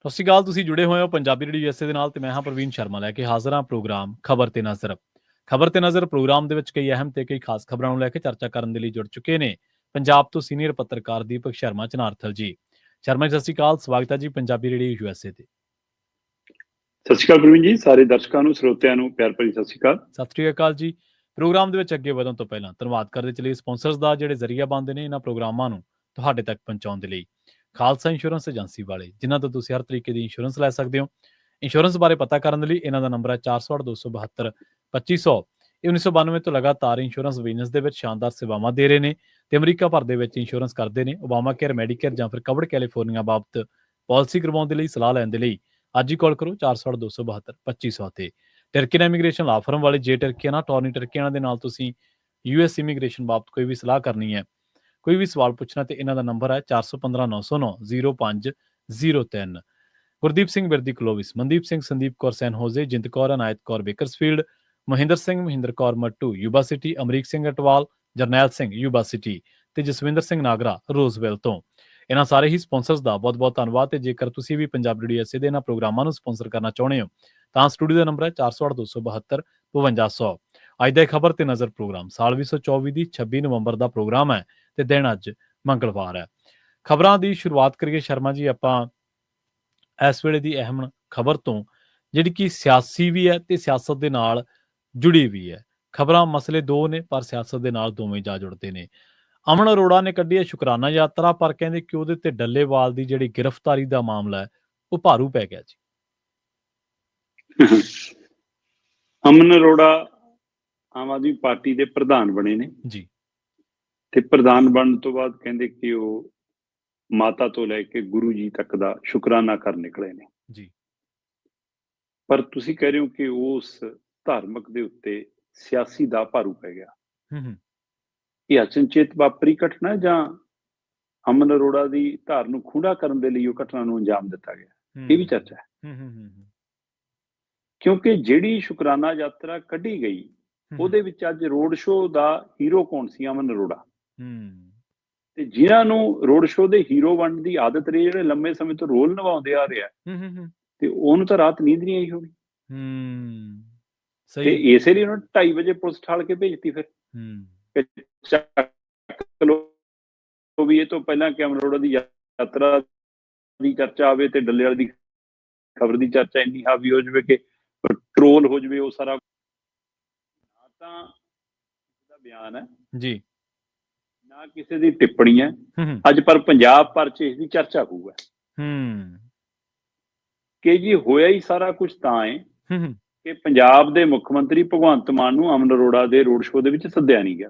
ਸਤਿ ਸ਼੍ਰੀ ਅਕਾਲ। ਤੁਸੀਂ ਜੁੜੇ ਹੋਏ ਹੋ ਪੰਜਾਬੀ ਰੇਡੀਓ USA ਦੇ ਨਾਲ ਤੇ ਮੈਂ ਹਾਂ ਪ੍ਰਵੀਨ ਸ਼ਰਮਾ ਲੈ ਕੇ ਹਾਜ਼ਰ ਹਾਂ ਪ੍ਰੋਗਰਾਮ ਖਬਰ ਤੇ ਨਜ਼ਰ। ਖਬਰ ਤੇ ਨਜ਼ਰ ਪ੍ਰੋਗਰਾਮ ਦੇ ਵਿੱਚ ਕਈ ਅਹਿਮ ਤੇ ਕਈ ਖਾਸ ਖਬਰਾਂ ਨੂੰ ਲੈ ਕੇ ਚਰਚਾ ਕਰਨ ਦੇ ਲਈ ਜੁੜ ਚੁੱਕੇ ਨੇ ਪੰਜਾਬ ਤੋਂ ਸੀਨੀਅਰ ਪੱਤਰਕਾਰ ਦੀਪਕ ਸ਼ਰਮਾ ਚਨਾਰਥਲ ਜੀ। ਸ਼ਰਮਾ ਜੀ, ਸਤਿ ਸ਼੍ਰੀ ਅਕਾਲ। ਸਵਾਗਤ ਹੈ ਜੀ ਪੰਜਾਬੀ ਰੇਡੀਓ USA ਤੇ। ਸਤਿ ਸ਼੍ਰੀ ਅਕਾਲ ਪ੍ਰਵੀਨ ਜੀ, ਸਾਰੇ ਦਰਸ਼ਕਾਂ ਨੂੰ ਸਰੋਤਿਆਂ ਨੂੰ ਪਿਆਰ ਭਰੀ ਸਤਿ ਸ਼੍ਰੀ ਅਕਾਲ। ਸਤਿ ਸ਼੍ਰੀ ਅਕਾਲ ਜੀ। ਪ੍ਰੋਗਰਾਮ ਦੇ ਵਿੱਚ ਅੱਗੇ ਵਧਣ ਤੋਂ ਪਹਿਲਾਂ ਧੰਨਵਾਦ ਕਰਦੇ ਚਲੇ ਸਪਾਂਸਰਸ ਦਾ ਜਿਹੜੇ ਜ਼ਰੀਆ ਬਣਦੇ ਨੇ ਇਹਨਾਂ ਪ੍ਰੋਗਰਾਮਾਂ ਨੂੰ ਤੁਹਾਡੇ ਤੱਕ ਪਹੁੰਚਾਉਣ ਦੇ ਲਈ। ਖਾਲਸਾ ਇੰਸ਼ੋਰੈਂਸ ਏਜੰਸੀ ਵਾਲੇ, ਜਿਨ੍ਹਾਂ ਤੋਂ ਤੁਸੀਂ ਹਰ ਤਰੀਕੇ ਦੀ ਇੰਸ਼ੋਰੈਂਸ ਲੈ ਸਕਦੇ ਹੋ। ਇੰਸ਼ੋਰੈਂਸ ਬਾਰੇ ਪਤਾ ਕਰਨ ਦੇ ਲਈ ਇਹਨਾਂ ਦਾ ਨੰਬਰ ਹੈ 408-272-2500। ਇਹ 1992 ਤੋਂ ਲਗਾਤਾਰ ਇੰਸ਼ੋਰੈਂਸ ਬਿਜ਼ਨਸ ਦੇ ਵਿੱਚ ਸ਼ਾਨਦਾਰ ਸੇਵਾਵਾਂ ਦੇ ਰਹੇ ਨੇ ਤੇ ਅਮਰੀਕਾ ਭਰ ਦੇ ਵਿੱਚ ਇੰਸ਼ੋਰੈਂਸ ਕਰਦੇ ਨੇ। ਓਬਾਮਾ ਕੇਅਰ, ਮੈਡੀਕੇਅਰ ਜਾਂ ਫਿਰ ਕਵਰਡ ਕੈਲੀਫੋਰਨੀਆ ਬਾਬਤ ਪਾਲਿਸੀ ਕਰਵਾਉਣ ਦੇ ਲਈ ਸਲਾਹ ਲੈਣ ਦੇ ਲਈ ਅੱਜ ਹੀ ਕਾਲ ਕਰੋ 408-272-2500 ਤੇ। ਟਰਕੀਨ ਇਮੀਗ੍ਰੇਸ਼ਨ ਲਾ ਫਰਮ ਵਾਲੇ ਜੇ ਟਰਕੀਆਨਾ ਟੋਰਨੀ ਟਰਕੀਆਨਾ ਦੇ ਨਾਲ ਤੁਸੀਂ US ਇਮੀਗ੍ਰੇਸ਼ਨ ਬਾਬਤ ਕੋਈ ਵੀ ਸਲਾਹ ਕਰਨੀ ਹੈ, ਕੋਈ ਵੀ ਸਵਾਲ ਪੁੱਛਣਾ ਤੇ ਇਹਨਾਂ ਦਾ ਨੰਬਰ ਹੈ 415909-0503। Gurdeep Singh Birdi Clovis, Mandeep Singh, Sandeep Kaur San Jose, Jind Kaur, Anayat Kaur Bakersfield, Mahinder Singh, Mahinder Kaur Mattu Yuba City, Amrik Singh Atwal, Jarnail Singh Yuba City ਤੇ ਜਸਵਿੰਦਰ ਸਿੰਘ ਨਾਗਰਾ ਰੋਜ਼ਵੈਲ ਤੋਂ। ਇਹਨਾਂ ਸਾਰੇ ਹੀ ਸਪਾਂਸਰਸ ਦਾ ਬਹੁਤ ਬਹੁਤ ਧੰਨਵਾਦ। ਤੇ ਜੇਕਰ ਤੁਸੀਂ ਵੀ ਪੰਜਾਬੀ ਰੇਡੀਓ USA ਦੇ ਇਹਨਾਂ ਪ੍ਰੋਗਰਾਮਾਂ ਨੂੰ ਸਪਾਂਸਰ ਕਰਨਾ ਚਾਹੁੰਦੇ ਹੋ ਤਾਂ ਸਟੂਡੀਓ ਦਾ ਨੰਬਰ ਹੈ 408-272-5200। ਅੱਜ ਦਾ ਖਬਰ ਤੇ ਨਜ਼ਰ ਪ੍ਰੋਗਰਾਮ ਸਾਲ 2024 ਦੀ 26 ਨਵੰਬਰ ਦਾ ਪ੍ਰੋਗਰਾਮ ਹੈ ਤੇ ਦਿਨ ਅੱਜ ਮੰਗਲਵਾਰ ਹੈ। ਖਬਰਾਂ ਦੀ ਸ਼ੁਰੂਆਤ ਕਰੀਏ ਸ਼ਰਮਾ ਜੀ ਆਪਾਂ ਇਸ ਵੇਲੇ ਦੀ ਅਹਿਮ ਖਬਰ ਤੋਂ, ਜਿਹੜੀ ਕਿ ਸਿਆਸੀ ਵੀ ਹੈ ਤੇ ਸਿਆਸਤ ਦੇ ਨਾਲ ਜੁੜੀ ਵੀ ਹੈ। ਖਬਰਾਂ ਮਸਲੇ ਦੋ ਨੇ ਪਰ ਸਿਆਸਤ ਦੇ ਨਾਲ ਦੋਵੇਂ ਜਾ ਜੁੜਦੇ ਨੇ। ਅਮਨ ਅਰੋੜਾ ਨੇ ਕੱਢੀ ਹੈ ਸ਼ੁਕਰਾਨਾ ਯਾਤਰਾ, ਪਰ ਕਹਿੰਦੇ ਕਿ ਉਹਦੇ ਤੇ ਡੱਲੇਵਾਲ ਦੀ ਜਿਹੜੀ ਗ੍ਰਿਫਤਾਰੀ ਦਾ ਮਾਮਲਾ ਹੈ ਉਹ ਭਾਰੂ ਪੈ ਗਿਆ ਜੀ। ਅਮਨ ਅਰੋੜਾ ਆਮ ਆਦਮੀ ਪਾਰਟੀ ਦੇ ਪ੍ਰਧਾਨ ਬਣੇ ਨੇ ਜੀ ਤੇ ਪ੍ਰਧਾਨ ਬਣਨ ਤੋਂ ਬਾਅਦ ਕਹਿੰਦੇ ਕਿ ਉਹ ਮਾਤਾ ਤੋਂ ਲੈ ਕੇ ਗੁਰੂ ਜੀ ਤੱਕ ਦਾ ਸ਼ੁਕਰਾਨਾ ਕਰ ਨਿਕਲੇ ਨੇ ਜੀ। ਪਰ ਤੁਸੀਂ ਕਹਿ ਰਹੇ ਹੋ ਕਿ ਉਸ ਧਾਰਮਿਕ ਦੇ ਉੱਤੇ ਸਿਆਸੀ ਦਾ ਭਾਰੂ ਪੈ ਗਿਆ। ਇਹ ਅਚਨਚੇਤ ਵਾਪਰੀ ਘਟਨਾ ਜਾਂ ਅਮਨ ਅਰੋੜਾ ਦੀ ਧਾਰ ਨੂੰ ਖੂੰਡਾ ਕਰਨ ਦੇ ਲਈ ਉਹ ਘਟਨਾ ਨੂੰ ਅੰਜਾਮ ਦਿੱਤਾ ਗਿਆ, ਇਹ ਵੀ ਚਰਚਾ ਹੈ। ਕਿਉਂਕਿ ਜਿਹੜੀ ਸ਼ੁਕਰਾਨਾ ਯਾਤਰਾ ਕੱਢੀ ਗਈ ਉਹਦੇ ਵਿੱਚ ਅੱਜ ਰੋਡ ਸ਼ੋਅ ਦਾ ਹੀਰੋ ਕੌਣ ਸੀ? ਅਮਨ ਅਰੋੜਾ। ਤੇ ਜਿਨ੍ਹਾਂ ਨੂੰ ਰੋਡ ਸ਼ੋਅ ਦੇ ਹੀਰੋ ਬਣਨ ਦੀ ਆਦਤ ਰਹੀ, ਜਿਹੜੇ ਲੰਮੇ ਸਮੇਂ ਤੋਂ ਰੋਲ ਨਿਭਾਉਂਦੇ ਆ ਰਿਹਾ, ਤੇ ਉਹਨੂੰ ਤਾਂ ਰਾਤ ਨੀਂਦ ਨਹੀਂ ਆਈ ਹੋਗੀ। ਤੇ ਇਸੇ ਲਈ ਉਹਨਾਂ 2:30 ਵਜੇ ਪੁਲਿਸ ਠਾਲ ਕੇ ਭੇਜਤੀ। ਫਿਰ ਵੀ ਇਹ ਤੋਂ ਪਹਿਲਾਂ ਕਿ ਅਮਨ ਅਰੋੜਾ ਦੀ ਯਾਤਰਾ ਦੀ ਚਰਚਾ ਆਵੇ ਤੇ ਡੱਲੇਵਾਲ ਦੀ ਖਬਰ ਦੀ ਚਰਚਾ ਇੰਨੀ ਹਾਵੀ ਹੋ ਜਾਵੇ ਕਿ ਟਰੋਲ ਹੋ ਜਾਵੇ ਉਹ ਸਾਰਾ। ਨਾ ਤਾਂ ਦਾ ਬਿਆਨ ਹੈ ਜੀ, ਨਾ ਕਿਸੇ ਦੀ ਟਿੱਪਣੀ ਹੈ ਅੱਜ, ਪਰ ਪੰਜਾਬ ਭਰ ਚ ਇਸ ਦੀ ਚਰਚਾ ਹੋਊਗਾ ਕਿ ਜੀ ਹੋਇਆ ਹੀ ਸਾਰਾ ਕੁਝ ਤਾਂ ਹੈ ਕਿ ਪੰਜਾਬ ਦੇ ਮੁੱਖ ਮੰਤਰੀ ਭਗਵੰਤ ਮਾਨ ਨੂੰ ਅਮਨ ਅਰੋੜਾ ਦੇ ਰੋਡ ਸ਼ੋਅ ਦੇ ਵਿੱਚ ਸੱਦਿਆ ਨਹੀਂ ਗਿਆ।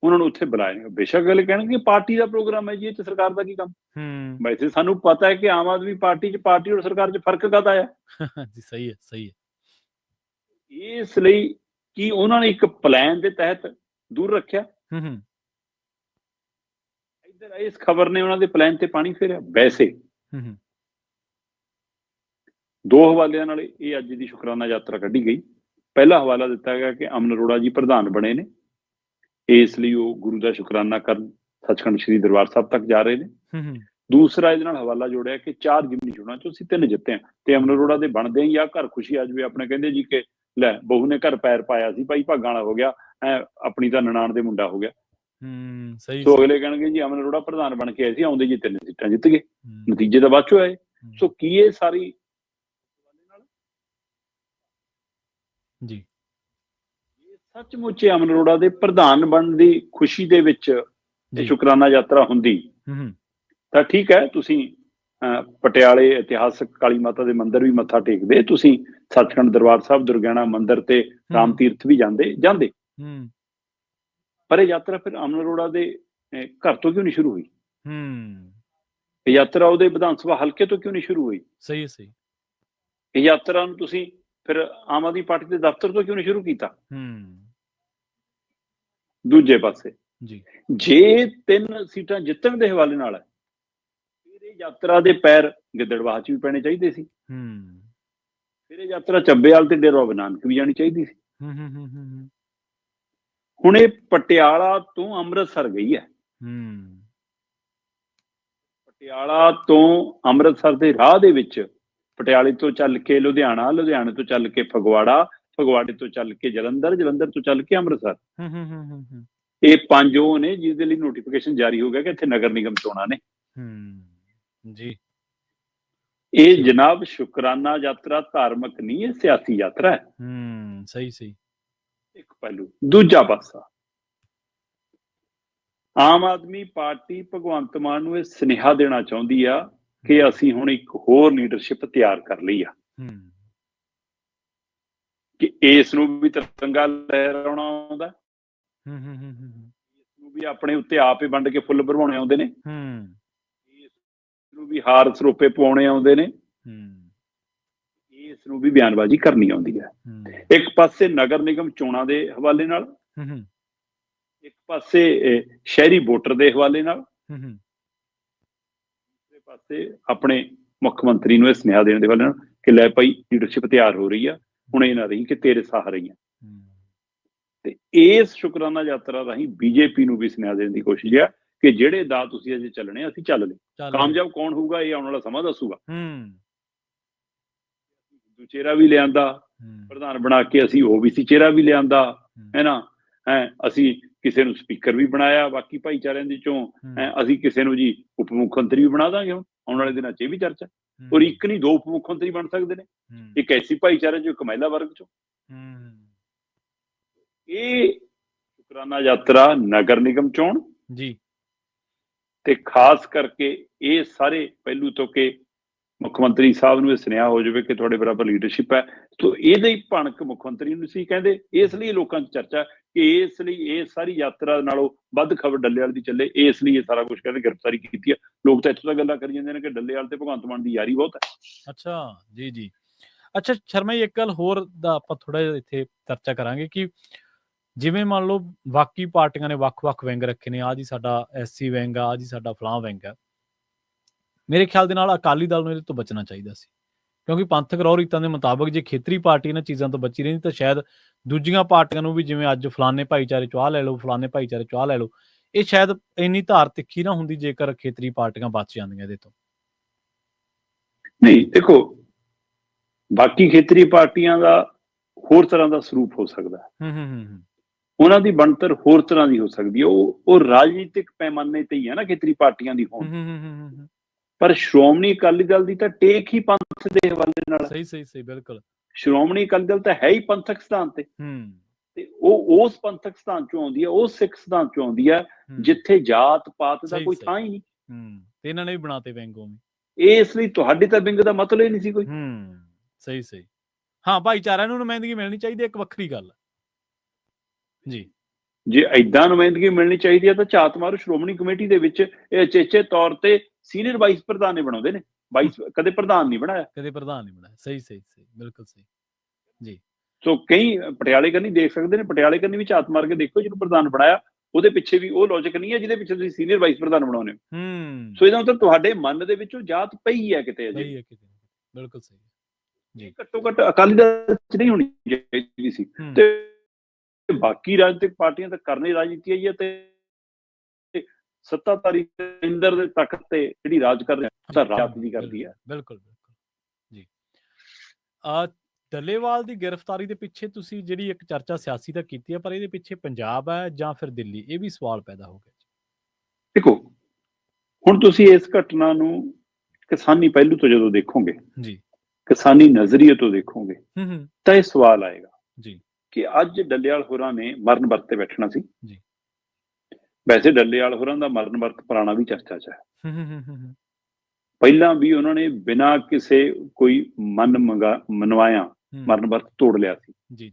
ਉਹਨਾਂ ਨੂੰ ਉੱਥੇ ਬੁਲਾਇਆ ਨਹੀਂ। ਬੇਸ਼ੱਕ ਗੱਲ ਕਹਿਣਗੇ ਪਾਰਟੀ ਦਾ ਪ੍ਰੋਗਰਾਮ ਹੈ ਜੀ, ਇਹ ਚ ਸਰਕਾਰ ਦਾ ਕੀ ਕੰਮ। ਵੈਸੇ ਸਾਨੂੰ ਪਤਾ ਹੈ ਕਿ ਆਮ ਆਦਮੀ ਪਾਰਟੀ ਚ ਪਾਰਟੀ ਔਰ ਸਰਕਾਰ ਚ ਫਰਕ ਕਾਹਦਾ ਆ। ਸਹੀ ਹੈ, ਸਹੀ ਹੈ। ਇਸ ਲਈ ਕੀ ਉਹਨਾਂ ਨੇ ਇੱਕ ਪਲਾਨ ਦੇ ਤਹਿਤ ਦੂਰ ਰੱਖਿਆ। ਇੱਧਰ ਇਸ ਖਬਰ ਨੇ ਉਹਨਾਂ ਦੇ ਪਲਾਨ ਤੇ ਪਾਣੀ ਫੇਰਿਆ। ਵੈਸੇ ਦੋ ਹਵਾਲਿਆਂ ਨਾਲ ਇਹ ਅੱਜ ਦੀ ਸ਼ੁਕਰਾਨਾ ਯਾਤਰਾ ਕੱਢੀ ਗਈ। ਪਹਿਲਾ ਹਵਾਲਾ ਦਿੱਤਾ ਗਿਆ ਕਿ ਅਮਨ ਅਰੋੜਾ ਜੀ ਪ੍ਰਧਾਨ ਬਣੇ ਨੇ, ਇਸ ਲਈ ਉਹ ਗੁਰੂ ਦਾ ਸ਼ੁਕਰਾਨਾ ਕਰਨ ਸੱਚਖੰਡ ਸ੍ਰੀ ਦਰਬਾਰ ਸਾਹਿਬ ਤੱਕ ਜਾ ਰਹੇ ਨੇ। ਦੂਸਰਾ ਇਹਦੇ ਨਾਲ ਹਵਾਲਾ ਜੋੜਿਆ ਕਿ 4 ਜ਼ਿਮਨੀ ਚੋਣਾਂ ਚੋਂ ਅਸੀਂ 3 ਜਿੱਤੇ ਹਾਂ ਤੇ ਅਮਨ ਅਰੋੜਾ ਦੇ ਬਣਦੇ ਹੀ ਆ ਘਰ ਖੁਸ਼ੀ ਆ ਜਾਵੇ। ਆਪਣੇ ਕਹਿੰਦੇ ਜੀ ਕਿ ਲੈ ਬਹੂ ਨੇ ਘਰ ਪੈਰ ਪਾਇਆ ਸੀ ਭਾਈ, ਭਾਗਾਂ ਵਾਲਾ ਹੋ ਗਿਆ, ਆਪਣੀ ਤਾਂ ਨਨਾਣ ਦੇ ਮੁੰਡਾ ਹੋ ਗਿਆ। ਸੋ ਅਗਲੇ ਕਹਿਣਗੇ ਜੀ ਅਮਨ ਅਰੋੜਾ ਪ੍ਰਧਾਨ ਬਣ ਕੇ ਆਏ ਸੀ, ਆਉਂਦੇ ਜੀ 3 ਸੀਟਾਂ ਜਿੱਤ ਗਏ, ਨਤੀਜੇ ਤਾਂ ਬਾਅਦ ਚੋਂ ਆਏ। ਸੋ ਕੀ ਇਹ ਸਾਰੀ ਜੀ ਸੱਚਮੁੱਚ ਅਮਨ ਅਰੋੜਾ ਦੇ ਪ੍ਰਧਾਨ ਬਣਨ ਦੀ ਖੁਸ਼ੀ ਦੇ ਵਿੱਚ ਇਹ ਸ਼ੁਕਰਾਨਾ ਯਾਤਰਾ ਹੁੰਦੀ ਤਾਂ ਠੀਕ ਹੈ। ਤੁਸੀਂ ਪਟਿਆਲੇ ਇਤਿਹਾਸਕ ਕਾਲੀ ਮਾਤਾ ਦੇ ਮੰਦਿਰ ਵੀ ਮੱਥਾ ਟੇਕਦੇ, ਤੁਸੀਂ ਸੱਚਖੰਡ ਦਰਬਾਰ ਸਾਹਿਬ, ਦੁਰਗਿਆਣਾ ਮੰਦਿਰ ਤੇ ਰਾਮ ਤੀਰਥ ਵੀ ਜਾਂਦੇ। ਪਰ ਇਹ ਯਾਤਰਾ ਫਿਰ ਅਮਨ ਅਰੋੜਾ ਦੇ ਘਰ ਤੋਂ ਕਿਉਂ ਨਹੀਂ ਸ਼ੁਰੂ ਹੋਈ? ਇਹ ਯਾਤਰਾ ਉਹਦੇ ਵਿਧਾਨ ਸਭਾ ਹਲਕੇ ਤੋਂ ਕਿਉਂ ਨਹੀਂ ਸ਼ੁਰੂ ਹੋਈ? ਸਹੀ ਸਹੀ। ਇਹ ਯਾਤਰਾ ਨੂੰ ਤੁਸੀਂ ਫਿਰ ਆਮ ਆਦਮੀ ਪਾਰਟੀ ਦੇ ਦਫ਼ਤਰ ਤੋਂ ਕਿਉਂ ਨਹੀਂ ਸ਼ੁਰੂ ਕੀਤਾ? ਦੂਜੇ ਪਾਸੇ ਜੇ 3 ਸੀਟਾਂ ਜਿੱਤਣ ਦੇ ਹਵਾਲੇ ਨਾਲ ਹੈ, ਫਿਰ ਇਹ ਯਾਤਰਾ ਦੇ ਪੈਰ ਗਿੱਦੜਬਾਹਾ ਚ ਵੀ ਪੈਣੇ ਚਾਹੀਦੇ ਸੀ। ਫਿਰ ਇਹ ਯਾਤਰਾ ਚੱਬੇਵਾਲ ਤੇ ਡੇਰਾ ਬਾਬਾ ਨਾਨਕ ਵੀ ਜਾਣੀ ਚਾਹੀਦੀ ਸੀ। ਹੁਣ ਇਹ ਪਟਿਆਲਾ ਤੋਂ ਅੰਮ੍ਰਿਤਸਰ ਗਈ ਹੈ। ਪਟਿਆਲਾ ਤੋਂ ਅੰਮ੍ਰਿਤਸਰ ਦੇ ਰਾਹ ਦੇ ਵਿੱਚ ਪਟਿਆਲੇ ਤੋਂ ਚੱਲ ਕੇ ਲੁਧਿਆਣਾ, ਲੁਧਿਆਣੇ ਤੋਂ ਚੱਲ ਕੇ ਫਗਵਾੜਾ, ਫਗਵਾੜੇ ਤੋਂ ਚੱਲ ਕੇ ਜਲੰਧਰ, ਜਲੰਧਰ ਤੋਂ ਚੱਲ ਕੇ ਅੰਮ੍ਰਿਤਸਰ, ਇਹ 5 ਉਹ ਨੇ ਜਿਹਦੇ ਲਈ ਨੋਟੀਫਿਕੇਸ਼ਨ ਜਾਰੀ ਹੋ ਗਿਆ ਕਿ ਇੱਥੇ ਨਗਰ ਨਿਗਮ ਚੋਣਾਂ ਨੇ। ਜੀ, ਇਹ ਜਨਾਬ ਸ਼ੁਕਰਾਨਾ ਯਾਤਰਾ ਧਾਰਮਿਕ ਨਹੀਂ, ਇਹ ਸਿਆਸੀ ਯਾਤਰਾ ਹੈ। ਸਹੀ ਸਹੀ। ਇੱਕ ਪਹਿਲੂ। ਦੂਜਾ ਪਾਸਾ, ਆਮ ਆਦਮੀ ਪਾਰਟੀ ਭਗਵੰਤ ਮਾਨ ਨੂੰ ਇਹ ਸੁਨੇਹਾ ਦੇਣਾ ਚਾਹੁੰਦੀ ਆ ਕਿ ਅਸੀਂ ਹੁਣ ਇੱਕ ਹੋਰ ਲੀਡਰਸ਼ਿਪ ਤਿਆਰ ਕਰ ਲਈ ਆ ਕਿ ਇਸ ਨੂੰ ਵੀ ਤਿਰੰਗਾ ਲਹਿਰਾਉਣਾ ਆਉਂਦਾ, ਇਸ ਨੂੰ ਵੀ ਆਪਣੇ ਉੱਤੇ ਆਪ ਹੀ ਵੰਡ ਕੇ ਫੁੱਲ ਭਰਵਾਉਣੇ ਆਉਂਦੇ ਨੇ, ਇਸ ਨੂੰ ਵੀ ਹਾਰ ਸਰੋਪੇ ਪਵਾਉਣੇ ਆਉਂਦੇ ਨੇ, ਇਸ ਨੂੰ ਵੀ ਬਿਆਨਬਾਜ਼ੀ ਕਰਨੀ ਆਉਂਦੀ ਹੈ। ਇੱਕ ਪਾਸੇ ਨਗਰ ਨਿਗਮ ਚੋਣਾਂ ਦੇ ਹਵਾਲੇ ਨਾਲ, ਇੱਕ ਪਾਸੇ ਸ਼ਹਿਰੀ ਵੋਟਰ ਦੇ ਹਵਾਲੇ ਨਾਲ, ਦੂਸਰੇ ਪਾਸੇ ਆਪਣੇ ਮੁੱਖ ਮੰਤਰੀ ਨੂੰ ਇਹ ਸੁਨੇਹਾ ਦੇਣ ਦੇ ਹਵਾਲੇ ਨਾਲ ਕਿ ਲੈ ਭਾਈ ਲੀਡਰਸ਼ਿਪ ਤਿਆਰ ਹੋ ਰਹੀ ਆ, ਹੁਣ ਇਹ ਨਾ ਰਹੀ ਕਿ ਤੇਰੇ ਸਹਾਰੇ ਹੀ ਆ। ਤੇ ਇਸ ਸ਼ੁਕਰਾਨਾ ਯਾਤਰਾ ਰਾਹੀਂ ਬੀਜੇਪੀ ਨੂੰ ਵੀ ਸੁਨੇਹਾ ਦੇਣ ਦੀ ਕੋਸ਼ਿਸ਼ ਆ ਕਿ ਜਿਹੜੇ ਦਾ ਤੁਸੀਂ ਅਜੇ ਚੱਲਣੇ ਅਸੀਂ ਚੱਲ ਲਏ। ਕਾਮਯਾਬ ਕੌਣ ਹੋਊਗਾ ਇਹ ਆਉਣ ਵਾਲਾ ਸਮਾਂ ਦੱਸੂਗਾ। ਚਿਹਰਾ ਵੀ ਲਿਆਂਦਾ ਪ੍ਰਧਾਨ ਬਣਾ ਕੇ, ਅਸੀਂ OBC ਚਿਹਰਾ ਵੀ ਲਿਆਂਦਾ ਹੈ ਨਾ, ਅਸੀਂ ਕਿਸੇ ਨੂੰ ਸਪੀਕਰ ਵੀ ਬਣਾਇਆ ਬਾਕੀ ਭਾਈਚਾਰਿਆਂ ਦੇ ਚੋਂ, ਅਸੀਂ ਕਿਸੇ ਨੂੰ ਜੀ ਉਪ ਮੁੱਖ ਮੰਤਰੀ ਵੀ ਬਣਾ ਦਾਂਗੇ ਹੁਣ ਆਉਣ ਵਾਲੇ ਦਿਨਾਂ 'ਚ, ਇਹ ਵੀ ਚਰਚਾ। ਔਰ ਇੱਕ ਨਹੀਂ 2 ਉਪ ਮੁੱਖ ਮੰਤਰੀ ਬਣ ਸਕਦੇ ਨੇ, ਇੱਕ ਐਸੀ ਭਾਈਚਾਰੇ ਚੋਂ, ਇੱਕ ਮਹਿਲਾ ਵਰਗ ਚੋਂ। ਇਹ ਸ਼ੁਕਰਾਨਾ ਯਾਤਰਾ ਨਗਰ ਨਿਗਮ ਚੋਣ ਜੀ, ਤੇ ਖਾਸ ਕਰਕੇ ਇਹ ਸਾਰੇ ਪਹਿਲੂ ਤੋਂ ਕਿ ਮੁੱਖ ਮੰਤਰੀ ਸਾਹਿਬ ਨੂੰ ਇਹ ਸੁਨੇਹਾ ਹੋ ਜਾਵੇ ਕਿ ਤੁਹਾਡੇ ਬਰਾਬਰ ਲੀਡਰਸ਼ਿਪ ਹੈ, ਤੋ ਇਹਦੇ ਹੀ ਭਣਕ ਮੁੱਖ ਮੰਤਰੀ ਨੂੰ ਸੀ ਕਹਿੰਦੇ। ਇਸ ਲਈ ਲੋਕਾਂ 'ਚ ਚਰਚਾ ਕਿ ਇਸ ਲਈ ਇਹ ਸਾਰੀ ਯਾਤਰਾ ਨਾਲੋਂ ਵੱਧ ਖਬਰ ਡੱਲੇਵਾਲ ਦੀ ਚੱਲੇ, ਇਸ ਲਈ ਇਹ ਸਾਰਾ ਕੁਝ ਕਹਿੰਦੇ ਗ੍ਰਿਫਤਾਰੀ ਕੀਤੀ ਹੈ। ਲੋਕ ਤਾਂ ਇੱਥੋਂ ਤੱਕ ਗੱਲਾਂ ਕਰੀ ਜਾਂਦੇ ਨੇ ਕਿ ਡੱਲੇਵਾਲ ਤੇ ਭਗਵੰਤ ਮਾਨ ਦੀ ਯਾਰੀ ਬਹੁਤ ਹੈ। ਅੱਛਾ ਜੀ ਜੀ। ਅੱਛਾ ਸ਼ਰਮਾ ਜੀ, ਇੱਕ ਗੱਲ ਹੋਰ ਦਾ ਆਪਾਂ ਥੋੜਾ ਜਿਹਾ ਇੱਥੇ ਚਰਚਾ ਕਰਾਂਗੇ ਕਿ ਜਿਵੇਂ ਮੰਨ ਲਓ ਬਾਕੀ ਪਾਰਟੀਆਂ ਨੇ ਵੱਖ-ਵੱਖ ਵਿੰਗ ਰੱਖੇ ਨੇ, ਆਹ ਜੀ ਸਾਡਾ SC ਵਿੰਗ ਆ, ਆਹ ਜੀ ਸਾਡਾ ਫਲਾਂ ਵਿੰਗ ਆ। ਮੇਰੇ ਖਿਆਲ ਦੇ ਨਾਲ ਅਕਾਲੀ ਦਲ ਨੂੰ ਇਹਦੇ ਤੋਂ ਬਚਣਾ ਚਾਹੀਦਾ ਸੀ, ਕਿਉਂਕਿ ਪੰਥਕ ਰਹੁ ਰੀਤਾਂ ਦੇ ਮੁਤਾਬਕ ਜੇ ਖੇਤਰੀ ਪਾਰਟੀ ਇਹਨਾਂ ਚੀਜ਼ਾਂ ਤੋਂ ਬਚੀ ਰਹਿੰਦੀ ਤਾਂ ਸ਼ਾਇਦ ਦੂਜੀਆਂ ਪਾਰਟੀਆਂ ਨੂੰ ਵੀ, ਜਿਵੇਂ ਅੱਜ ਫਲਾਣੇ ਭਾਈਚਾਰੇ ਚੋਂ ਆਹ ਲੈ ਲਓ, ਫਲਾਣੇ ਭਾਈਚਾਰੇ ਚੋਂ ਆਹ ਲੈ ਲਓ, ਇਹ ਸ਼ਾਇਦ ਇੰਨੀ ਧਾਰ ਤਿੱਖੀ ਨਾ ਹੁੰਦੀ ਜੇਕਰ ਖੇਤਰੀ ਪਾਰਟੀਆਂ ਬਚ ਜਾਂਦੀਆਂ ਇਹਦੇ ਤੋਂ। ਨਹੀਂ ਦੇਖੋ, ਬਾਕੀ ਖੇਤਰੀ ਪਾਰਟੀਆਂ ਦਾ ਹੋਰ ਤਰ੍ਹਾਂ ਦਾ ਸਰੂਪ ਹੋ ਸਕਦਾ ਹੈ, ਉਹਨਾਂ ਦੀ ਬਣਤਰ ਹੋਰ ਤਰ੍ਹਾਂ ਦੀ ਹੋ ਸਕਦੀ ਹੈ, ਉਹ ਰਾਜਨੀਤਿਕ ਪੈਮਾਨੇ ਤੇ ਹੀ ਹੈ ਨਾ ਖੇਤਰੀ ਪਾਰਟੀਆਂ ਦੀ ਹੋਣ। ਪਰ ਸ਼੍ਰੋਮਣੀ ਅਕਾਲੀ ਦਲ ਦੀ ਤਾਂ ਟੇਕ ਹੀ ਪੰਥ ਦੇ ਹਵਾਲੇ ਨਾਲ। ਸਹੀ ਬਿਲਕੁਲ। ਸ਼੍ਰੋਮਣੀ ਅਕਾਲੀ ਦਲ ਤਾਂ ਹੈ ਹੀ ਪੰਥਕ ਸਿਧਾਂਤ ਤੇ ਉਹ ਉਸ ਪੰਥਕ ਸਿਧਾਂਤ ਚੋਂ ਆਉਂਦੀ ਹੈ, ਉਸ ਸਿੱਖ ਸਿਧਾਂਤ ਚੋਂ ਆਉਂਦੀ ਹੈ ਜਿੱਥੇ ਜਾਤ ਪਾਤ ਦਾ ਕੋਈ ਥਾਂ ਹੀ ਨਹੀਂ। ਤੇ ਇਹਨਾਂ ਨੇ ਵੀ ਬਣਾਤੇ ਵਿੰਗ ਉਵੇਂ। ਇਸ ਲਈ ਤੁਹਾਡੀ ਤਾਂ ਵਿੰਗ ਦਾ ਮਤਲਬ ਹੀ ਨਹੀਂ ਸੀ ਕੋਈ। ਸਹੀ। ਹਾਂ, ਭਾਈਚਾਰਿਆਂ ਨੂੰ ਨੁਮਾਇੰਦਗੀ ਮਿਲਣੀ ਚਾਹੀਦੀ ਹੈ, ਇੱਕ ਵੱਖਰੀ ਗੱਲ ਹੈ ਜੀ। ਜੇ ਏਦਾਂ ਨੁਮਾਇੰਦਗੀ ਮਿਲਣੀ ਚਾਹੀਦੀ ਹੈ ਤਾਂ ਝਾਤ ਮਾਰੋ ਸ਼੍ਰੋਮਣੀ ਕਮੇਟੀ ਦੇ ਵਿੱਚ ਇਹ ਚੇਚੇ ਤੌਰ ਤੇ ਸੀਨੀਅਰ ਵਾਈਸ ਪ੍ਰਧਾਨ ਨੇ ਬਣਾਉਂਦੇ ਨੇ, ਕਦੇ ਪ੍ਰਧਾਨ ਨਹੀਂ ਬਣਾਇਆ, ਸਹੀ ਬਿਲਕੁਲ ਸਹੀ ਜੀ। ਸੋ ਕਈ ਪਟਿਆਲੇ ਕੰਨੀ ਦੇਖ ਸਕਦੇ ਨੇ, ਪਟਿਆਲੇ ਕੰਨੀ ਵੀ ਝਾਤ ਮਾਰ ਕੇ ਦੇਖੋ, ਜਿਹਨੂੰ ਪ੍ਰਧਾਨ ਬਣਾਇਆ ਉਹਦੇ ਪਿੱਛੇ ਵੀ ਉਹ ਲੌਜਿਕ ਨਹੀਂ ਹੈ ਜਿਹਦੇ ਪਿੱਛੇ ਤੁਸੀਂ ਸੀਨੀਅਰ ਵਾਈਸ ਪ੍ਰਧਾਨ ਬਣਾਉਂਦੇ ਹੋ। ਸੋ ਇਹਦਾ ਮਤਲਬ ਤੁਹਾਡੇ ਮਨ ਦੇ ਵਿੱਚੋਂ ਜਾਤ ਪਈ ਹੈ ਕਿਤੇ ਅਜੇ। ਬਿਲਕੁਲ ਸਹੀ ਜੀ। ਘੱਟੋ ਘੱਟ ਅਕਾਲੀ ਦਲ ਚ ਨਹੀਂ ਹੋਣੀ ਚਾਹੀਦੀ ਸੀ। ਤੇ ਬਾਕੀ ਰਾਜਨੀਤਿਕ ਪਾਰਟੀਆਂ ਤਾਂ ਕਰਨੀ ਰਾਜਨੀਤੀ ਆਈ ਹੈ ਤੇ ਸੱਤਾਧਾਰੀ ਕੇਂਦਰ ਦੇ ਤਖਤ ਤੇ ਜਿਹੜੀ ਰਾਜ ਕਰ ਰਿਹਾ ਰਾਜਨੀਤੀ ਕਰਦੀ ਹੈ। ਬਿਲਕੁਲ ਜੀ। ਡੱਲੇਵਾਲ ਦੀ ਗ੍ਰਿਫਤਾਰੀ ਦੇ ਪਿੱਛੇ ਤੁਸੀਂ ਜਿਹੜੀ ਇੱਕ ਚਰਚਾ ਸਿਆਸੀ ਦਾ ਕੀਤੀ ਹੈ, ਪਰ ਇਹਦੇ ਪਿੱਛੇ ਪੰਜਾਬ ਹੈ ਜਾਂ ਫਿਰ ਦਿੱਲੀ, ਇਹ ਵੀ ਸਵਾਲ ਪੈਦਾ ਹੋ ਗਿਆ। ਦੇਖੋ, ਹੁਣ ਤੁਸੀਂ ਇਸ ਘਟਨਾ ਨੂੰ ਕਿਸਾਨੀ ਪਹਿਲੂ ਤੋਂ ਜਦੋਂ ਦੇਖੋਗੇ ਜੀ, ਕਿਸਾਨੀ ਨਜ਼ਰੀਏ ਤੋਂ ਦੇਖੋਗੇ ਤਾਂ ਇਹ ਸਵਾਲ ਆਏਗਾ ਜੀ ਕਿ ਅੱਜ ਡੱਲੇਵਾਲ ਹੋਰਾਂ ਨੇ ਮਰਨ ਵਰਤ ਤੇ ਬੈਠਣਾ ਸੀ ਜੀ। ਵੈਸੇ ਡੱਲੇਵਾਲ ਹੋਰਾਂ ਦਾ ਮਰਨ ਵਰਤ ਪੁਰਾਣਾ ਵੀ ਚਰਚਾ 'ਚ ਹੈ। ਪਹਿਲਾਂ ਵੀ ਉਹਨਾਂ ਨੇ ਬਿਨਾਂ ਕਿਸੇ ਕੋਈ ਮਨਵਾਇਆ ਮਰਨ ਵਰਤ ਤੋੜ ਲਿਆ ਸੀ ਜੀ।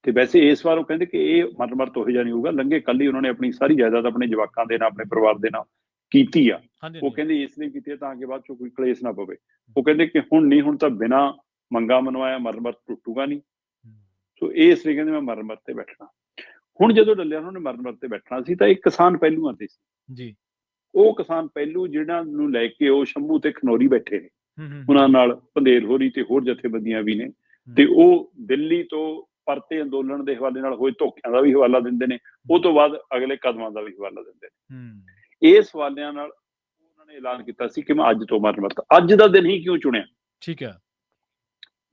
ਤੇ ਵੈਸੇ ਇਸ ਵਾਰ ਉਹ ਕਹਿੰਦੇ ਕਿ ਇਹ ਮਰਨ ਵਰਤ ਉਹੋ ਜਿਹਾ ਨਹੀਂ ਹੋਊਗਾ, ਲੰਘੇ ਕੱਲ ਹੀ ਉਹਨਾਂ ਨੇ ਆਪਣੀ ਸਾਰੀ ਜਾਇਦਾਦ ਆਪਣੇ ਜਵਾਕਾਂ ਦੇ ਨਾਲ, ਆਪਣੇ ਪਰਿਵਾਰ ਦੇ ਨਾਲ ਕੀਤੀ ਆ। ਉਹ ਕਹਿੰਦੇ ਇਸ ਲਈ ਕੀਤੀ ਹੈ ਤਾਂ ਕਿ ਬਾਅਦ ਚੋਂ ਕੋਈ ਕਲੇਸ਼ ਨਾ ਪਵੇ। ਉਹ ਕਹਿੰਦੇ ਕਿ ਹੁਣ ਨਹੀਂ, ਹੁਣ ਤਾਂ ਬਿਨਾਂ ਮੰਗਾ ਮਨਵਾਇਆ ਮਰਨ ਵਰਤ ਟੁੱਟੂਗਾ ਨਹੀਂ। ਸੋ ਇਸ ਲਈ ਕਹਿੰਦੇ ਮੈਂ ਮਰਨ ਵਰਤ ਤੇ ਬੈਠਣਾ। ਹੁਣ ਜਦੋਂ ਡੱਲੇਵਾਲ ਉਹਨਾਂ ਨੇ ਮਰਨ ਵਰਤ ਤੇ ਬੈਠਣਾ ਸੀ ਤਾਂ ਇੱਕ ਕਿਸਾਨ ਪਹਿਲੂਆਂ ਤੇ ਸੀ ਜੀ। ਉਹ ਕਿਸਾਨ ਪਹਿਲੂ ਜਿਹਨਾਂ ਨੂੰ ਲੈ ਕੇ ਉਹ ਸ਼ੰਭੂ ਤੇ ਖਨੌਰੀ ਬੈਠੇ ਨੇ, ਉਹਨਾਂ ਨਾਲ ਪੰਧੇਰ ਹੋਰੀ ਤੇ ਹੋਰ ਜਥੇਬੰਦੀਆਂ ਵੀ ਨੇ, ਤੇ ਉਹ ਦਿੱਲੀ ਤੋਂ ਪਰਤੇ ਅੰਦੋਲਨ ਦੇ ਹਵਾਲੇ ਨਾਲ ਹੋਏ ਧੋਖਿਆਂ ਦਾ ਵੀ ਹਵਾਲਾ ਦਿੰਦੇ ਨੇ, ਉਹ ਤੋਂ ਬਾਅਦ ਅਗਲੇ ਕਦਮਾਂ ਦਾ ਵੀ ਹਵਾਲਾ ਦਿੰਦੇ ਨੇ। ਇਸ ਹਵਾਲਿਆਂ ਨਾਲ ਉਹਨਾਂ ਨੇ ਐਲਾਨ ਕੀਤਾ ਸੀ ਕਿ ਮੈਂ ਅੱਜ ਤੋਂ ਮਰਨ ਵਰਤ, ਅੱਜ ਦਾ ਦਿਨ ਹੀ ਕਿਉਂ ਚੁਣਿਆ, ਠੀਕ ਹੈ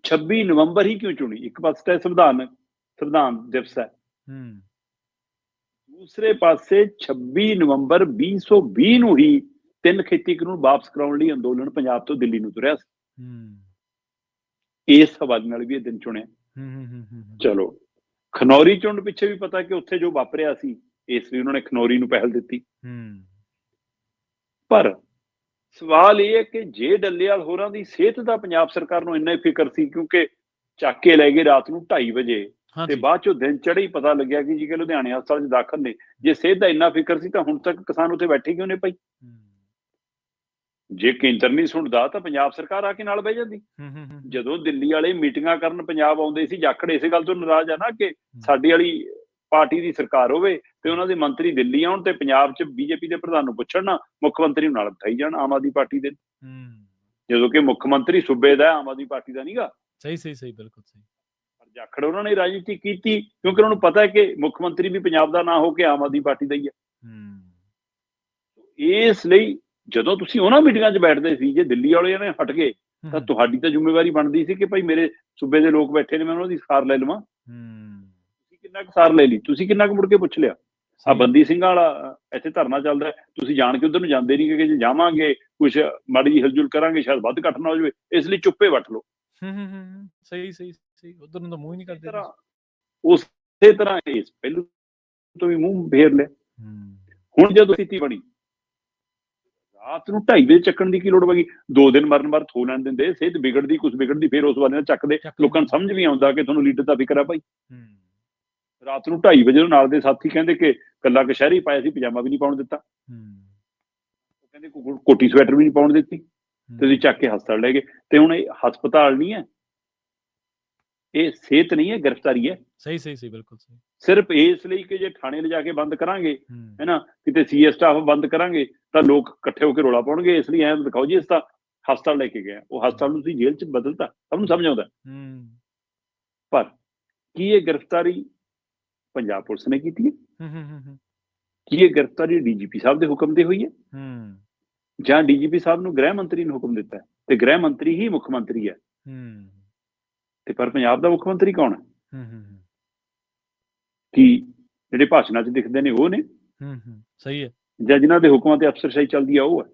26 ਨਵੰਬਰ ਹੀ ਕਿਉਂ ਚੁਣੀ? ਇੱਕ ਪਾਸੇ ਤਾਂ ਸੰਵਿਧਾਨ ਦਿਵਸ ਹੈ, ਹੂੰ ਦੂਸਰੇ ਪਾਸੇ 26 ਨਵੰਬਰ 2020 ਨੂੰ ਹੀ 3 ਖੇਤੀ ਕਾਨੂੰਨ ਵਾਪਸ ਕਰਾਉਣ ਲਈ ਅੰਦੋਲਨ ਪੰਜਾਬ ਤੋਂ ਦਿੱਲੀ ਨੂੰ ਤੁਰਿਆ ਸੀ। ਹੂੰ ਇਸ ਹਵਾਲੇ ਨਾਲ ਵੀ ਇਹ ਦਿਨ ਚੁਣਿਆ। ਚਲੋ ਖਨੌਰੀ ਚੁਣਨ ਪਿੱਛੇ ਵੀ ਪਤਾ ਕਿ ਉੱਥੇ ਜੋ ਵਾਪਰਿਆ ਸੀ, ਇਸ ਲਈ ਉਹਨਾਂ ਨੇ ਖਨੌਰੀ ਨੂੰ ਪਹਿਲ ਦਿੱਤੀ। ਪਰ ਸਵਾਲ ਇਹ ਹੈ ਕਿ ਜੇ ਡੱਲੇਵਾਲ ਹੋਰਾਂ ਦੀ ਸਿਹਤ ਦਾ ਪੰਜਾਬ ਸਰਕਾਰ ਨੂੰ ਇੰਨਾ ਹੀ ਫਿਕਰ ਸੀ, ਕਿਉਂਕਿ ਚੱਕ ਕੇ ਲੈ ਗਏ ਰਾਤ ਨੂੰ 2:30 ਵਜੇ ਤੇ ਬਾਅਦ ਚੋਂ ਦਿਨ ਚੜ੍ਹੇ ਹੀ ਪਤਾ ਲੱਗਿਆ ਕਿ ਜੀ ਕਿ ਲੁਧਿਆਣੇ ਹਸਪਤਾਲ 'ਚ ਦਾਖਲ ਨੇ। ਜੇ ਸਿਹਤ ਦਾ ਇੰਨਾ ਫਿਕਰ ਸੀ ਤਾਂ ਹੁਣ ਤੱਕ ਕਿਸਾਨ ਉੱਥੇ ਬੈਠੇ ਕਿਉਂ ਨੇ ਭਾਈ? ਜੇ ਕੇਂਦਰ ਨਹੀਂ ਸੁਣਦਾ ਤਾਂ ਪੰਜਾਬ ਸਰਕਾਰ ਆ ਕੇ ਨਾਲ ਬਹਿ ਜਾਂਦੀ। ਜਦੋਂ ਦਿੱਲੀ ਵਾਲੇ ਮੀਟਿੰਗਾਂ ਕਰਨ ਪੰਜਾਬ ਆਉਂਦੇ ਸੀ, ਜਾਖੜ ਇਸੇ ਗੱਲ ਤੋਂ ਨਾਰਾਜ਼ ਆ ਨਾ ਕਿ ਸਾਡੀ ਵਾਲੀ ਪਾਰਟੀ ਦੀ ਸਰਕਾਰ ਹੋਵੇ ਤੇ ਉਹਨਾਂ ਦੇ ਮੰਤਰੀ ਦਿੱਲੀ ਆਉਣ ਤੇ ਪੰਜਾਬ 'ਚ ਬੀਜੇਪੀ ਦੇ ਪ੍ਰਧਾਨ ਨੂੰ ਪੁੱਛਣ ਨਾ, ਮੁੱਖ ਮੰਤਰੀ ਨੂੰ ਨਾਲ ਬਿਠਾਈ ਜਾਣ ਆਮ ਆਦਮੀ ਪਾਰਟੀ ਦੇ, ਜਦੋਂ ਕਿ ਮੁੱਖ ਮੰਤਰੀ ਸੂਬੇ ਦਾ, ਆਮ ਆਦਮੀ ਪਾਰਟੀ ਦਾ ਨਹੀਂਗਾ। ਸਹੀ ਬਿਲਕੁਲ ਸਹੀ। ਪਰ ਜਾਖੜ ਉਹਨਾਂ ਨੇ ਰਾਜਨੀਤੀ ਕੀਤੀ ਕਿਉਂਕਿ ਉਹਨਾਂ ਨੂੰ ਪਤਾ ਹੈ ਕਿ ਮੁੱਖ ਮੰਤਰੀ ਵੀ ਪੰਜਾਬ ਦਾ ਨਾ ਹੋ ਕੇ ਆਮ ਆਦਮੀ ਪਾਰਟੀ ਦਾ ਹੀ ਹੈ। ਇਸ ਲਈ ਜਦੋਂ ਤੁਸੀਂ ਉਹਨਾਂ ਮੀਟਿੰਗਾਂ 'ਚ ਬੈਠਦੇ ਸੀ, ਜੇ ਦਿੱਲੀ ਵਾਲਿਆਂ ਨੇ ਹਟ ਗਏ ਤਾਂ ਤੁਹਾਡੀ ਤਾਂ ਜ਼ਿੰਮੇਵਾਰੀ ਬਣਦੀ ਸੀ ਕਿ ਭਾਈ ਮੇਰੇ ਸੂਬੇ ਦੇ ਲੋਕ ਬੈਠੇ ਨੇ, ਮੈਂ ਉਹਨਾਂ ਦੀ ਸਾਰ ਲੈ ਲਵਾਂ। ਤੁਸੀਂ ਕਿੰਨਾ ਕੁ ਸਾਰ ਲੈ ਲਈ? ਤੁਸੀਂ ਕਿੰਨਾ ਕੁ ਮੁੜ ਕੇ ਪੁੱਛ ਲਿਆ? ਆ ਬੰਦੀ ਸਿੰਘਾਂ ਵਾਲਾ ਇੱਥੇ ਧਰਨਾ ਚੱਲਦਾ, ਤੁਸੀਂ ਜਾਣ ਕੇ ਉਧਰ ਨੂੰ ਜਾਂਦੇ ਨਹੀਂ ਕਿ ਜੇ ਜਾਵਾਂਗੇ ਕੁਛ ਮਾੜੀ ਜਿਹੀ ਹਿਲਜੁਲ ਕਰਾਂਗੇ ਸ਼ਾਇਦ ਵੱਧ ਘੱਟ ਨਾ ਹੋ ਜਾਵੇ, ਇਸ ਲਈ ਚੁੱਪੇ ਵੱਟ ਲਓ। ਸਹੀ ਉਧਰ ਨੂੰ ਤਾਂ ਮੂੰਹ ਹੀ ਨਹੀਂ ਕਰਦੇ। ਉਸੇ ਤਰ੍ਹਾਂ ਇਸ ਪਹਿਲੂ ਤੋਂ ਵੀ ਮੂੰਹ ਫੇਰ ਲਿਆ। ਹੁਣ ਜਦੋਂ ਸਥਿਤੀ ਬਣੀ, ਰਾਤ ਨੂੰ 2:30 ਵਜੇ ਚੱਕਣ ਦੀ ਕੀ ਲੋੜ ਪਈ? 2 ਦਿਨ ਮਰਨ ਬਾਅਦ ਥੋ ਲੈਣ ਦਿੰਦੇ, ਸਿਹਤ ਵਿਗੜਦੀ ਕੁਛ ਵਿਗੜਦੀ, ਫਿਰ ਉਸ ਵਾਲੇ ਨਾਲ ਚੱਕਦੇ। ਲੋਕਾਂ ਨੂੰ ਸਮਝ ਵੀ ਆਉਂਦਾ ਕਿ ਤੁਹਾਨੂੰ ਲੀਡਰ ਦਾ ਫਿਕਰ ਆ ਭਾਈ। ਰਾਤ ਨੂੰ 2:30 ਵਜੇ ਨਾਲ ਦੇ ਸਾਥੀ ਕਹਿੰਦੇ ਕਿ ਕੱਲਾ ਕਸ਼ਹਿਰੀ ਪਾਇਆ ਸੀ, ਪਜਾਮਾ ਵੀ ਨਹੀਂ ਪਾਉਣ ਦਿੱਤਾ, ਕਹਿੰਦੇ ਕੋਟੀ ਸਵੈਟਰ ਵੀ ਨਹੀਂ ਪਾਉਣ ਦਿੱਤੀ, ਤੇ ਤੁਸੀਂ ਚੱਕ ਕੇ ਹਸਪਤਾਲ ਲੈ ਗਏ। ਤੇ ਹੁਣ ਇਹ ਹਸਪਤਾਲ ਨਹੀਂ ਹੈ, ਇਹ ਸਿਹਤ ਨਹੀਂ ਹੈ, ਗ੍ਰਿਫਤਾਰੀ ਹੈ। ਸਹੀ ਬਿਲਕੁਲ ਸਹੀ। ਸਿਰਫ ਇਸ ਲਈ ਕਿ ਜੇ ਥਾਣੇ ਲਿਜਾ ਕੇ ਬੰਦ ਕਰਾਂਗੇ, ਹੈ ਨਾ, ਕਿਤੇ ਸੀਏ ਸਟਾਫ ਬੰਦ ਕਰਾਂਗੇ ਤਾਂ ਲੋਕ ਇਕੱਠੇ ਹੋ ਕੇ ਰੌਲਾ ਪਾਉਣਗੇ, ਇਸ ਲਈ ਐਂ ਦਿਖਾਓ ਜੀ ਇਸ ਤਾਂ ਹਸਪਤਾਲ ਲੈ ਕੇ ਗਿਆ। ਉਹ ਹਸਪਤਾਲ ਨੂੰ ਤੁਸੀਂ ਜੇਲ੍ਹ 'ਚ ਬਦਲਤਾ, ਸਭ ਨੂੰ ਸਮਝ ਆਉਂਦਾ। ਪਰ ਕੀ ਇਹ ਗ੍ਰਿਫਤਾਰੀ ਪੰਜਾਬ ਪੁਲਿਸ ਨੇ ਕੀਤੀ ਹੈ? ਕੀ ਇਹ ਗ੍ਰਿਫਤਾਰੀ ਡੀਜੀਪੀ ਸਾਹਿਬ ਦੇ ਹੁਕਮ ਤੇ ਹੋਈ ਹੈ? ਜਾਂ ਡੀਜੀਪੀ ਸਾਹਿਬ ਨੂੰ ਗ੍ਰਹਿ ਮੰਤਰੀ ਨੇ ਹੁਕਮ ਦਿੱਤਾ ਤੇ ਗ੍ਰਹਿ ਮੰਤਰੀ ਹੀ ਮੁੱਖ ਮੰਤਰੀ ਹੈ? ਤੇ ਪਰ ਪੰਜਾਬ ਦਾ ਮੁੱਖ ਮੰਤਰੀ ਕੌਣ ਹੈ? ਕੀ ਜਿਹੜੇ ਭਾਸ਼ਣਾਂ 'ਚ ਦਿਖਦੇ ਨੇ ਉਹ ਨੇ? ਸਹੀ ਹੈ। ਜਾਂ ਜਿਨ੍ਹਾਂ ਦੇ ਹੁਕਮਾਂ ਤੇ ਅਫਸਰਸ਼ਾਹੀ ਚੱਲਦੀ ਆ ਉਹ ਹੈ?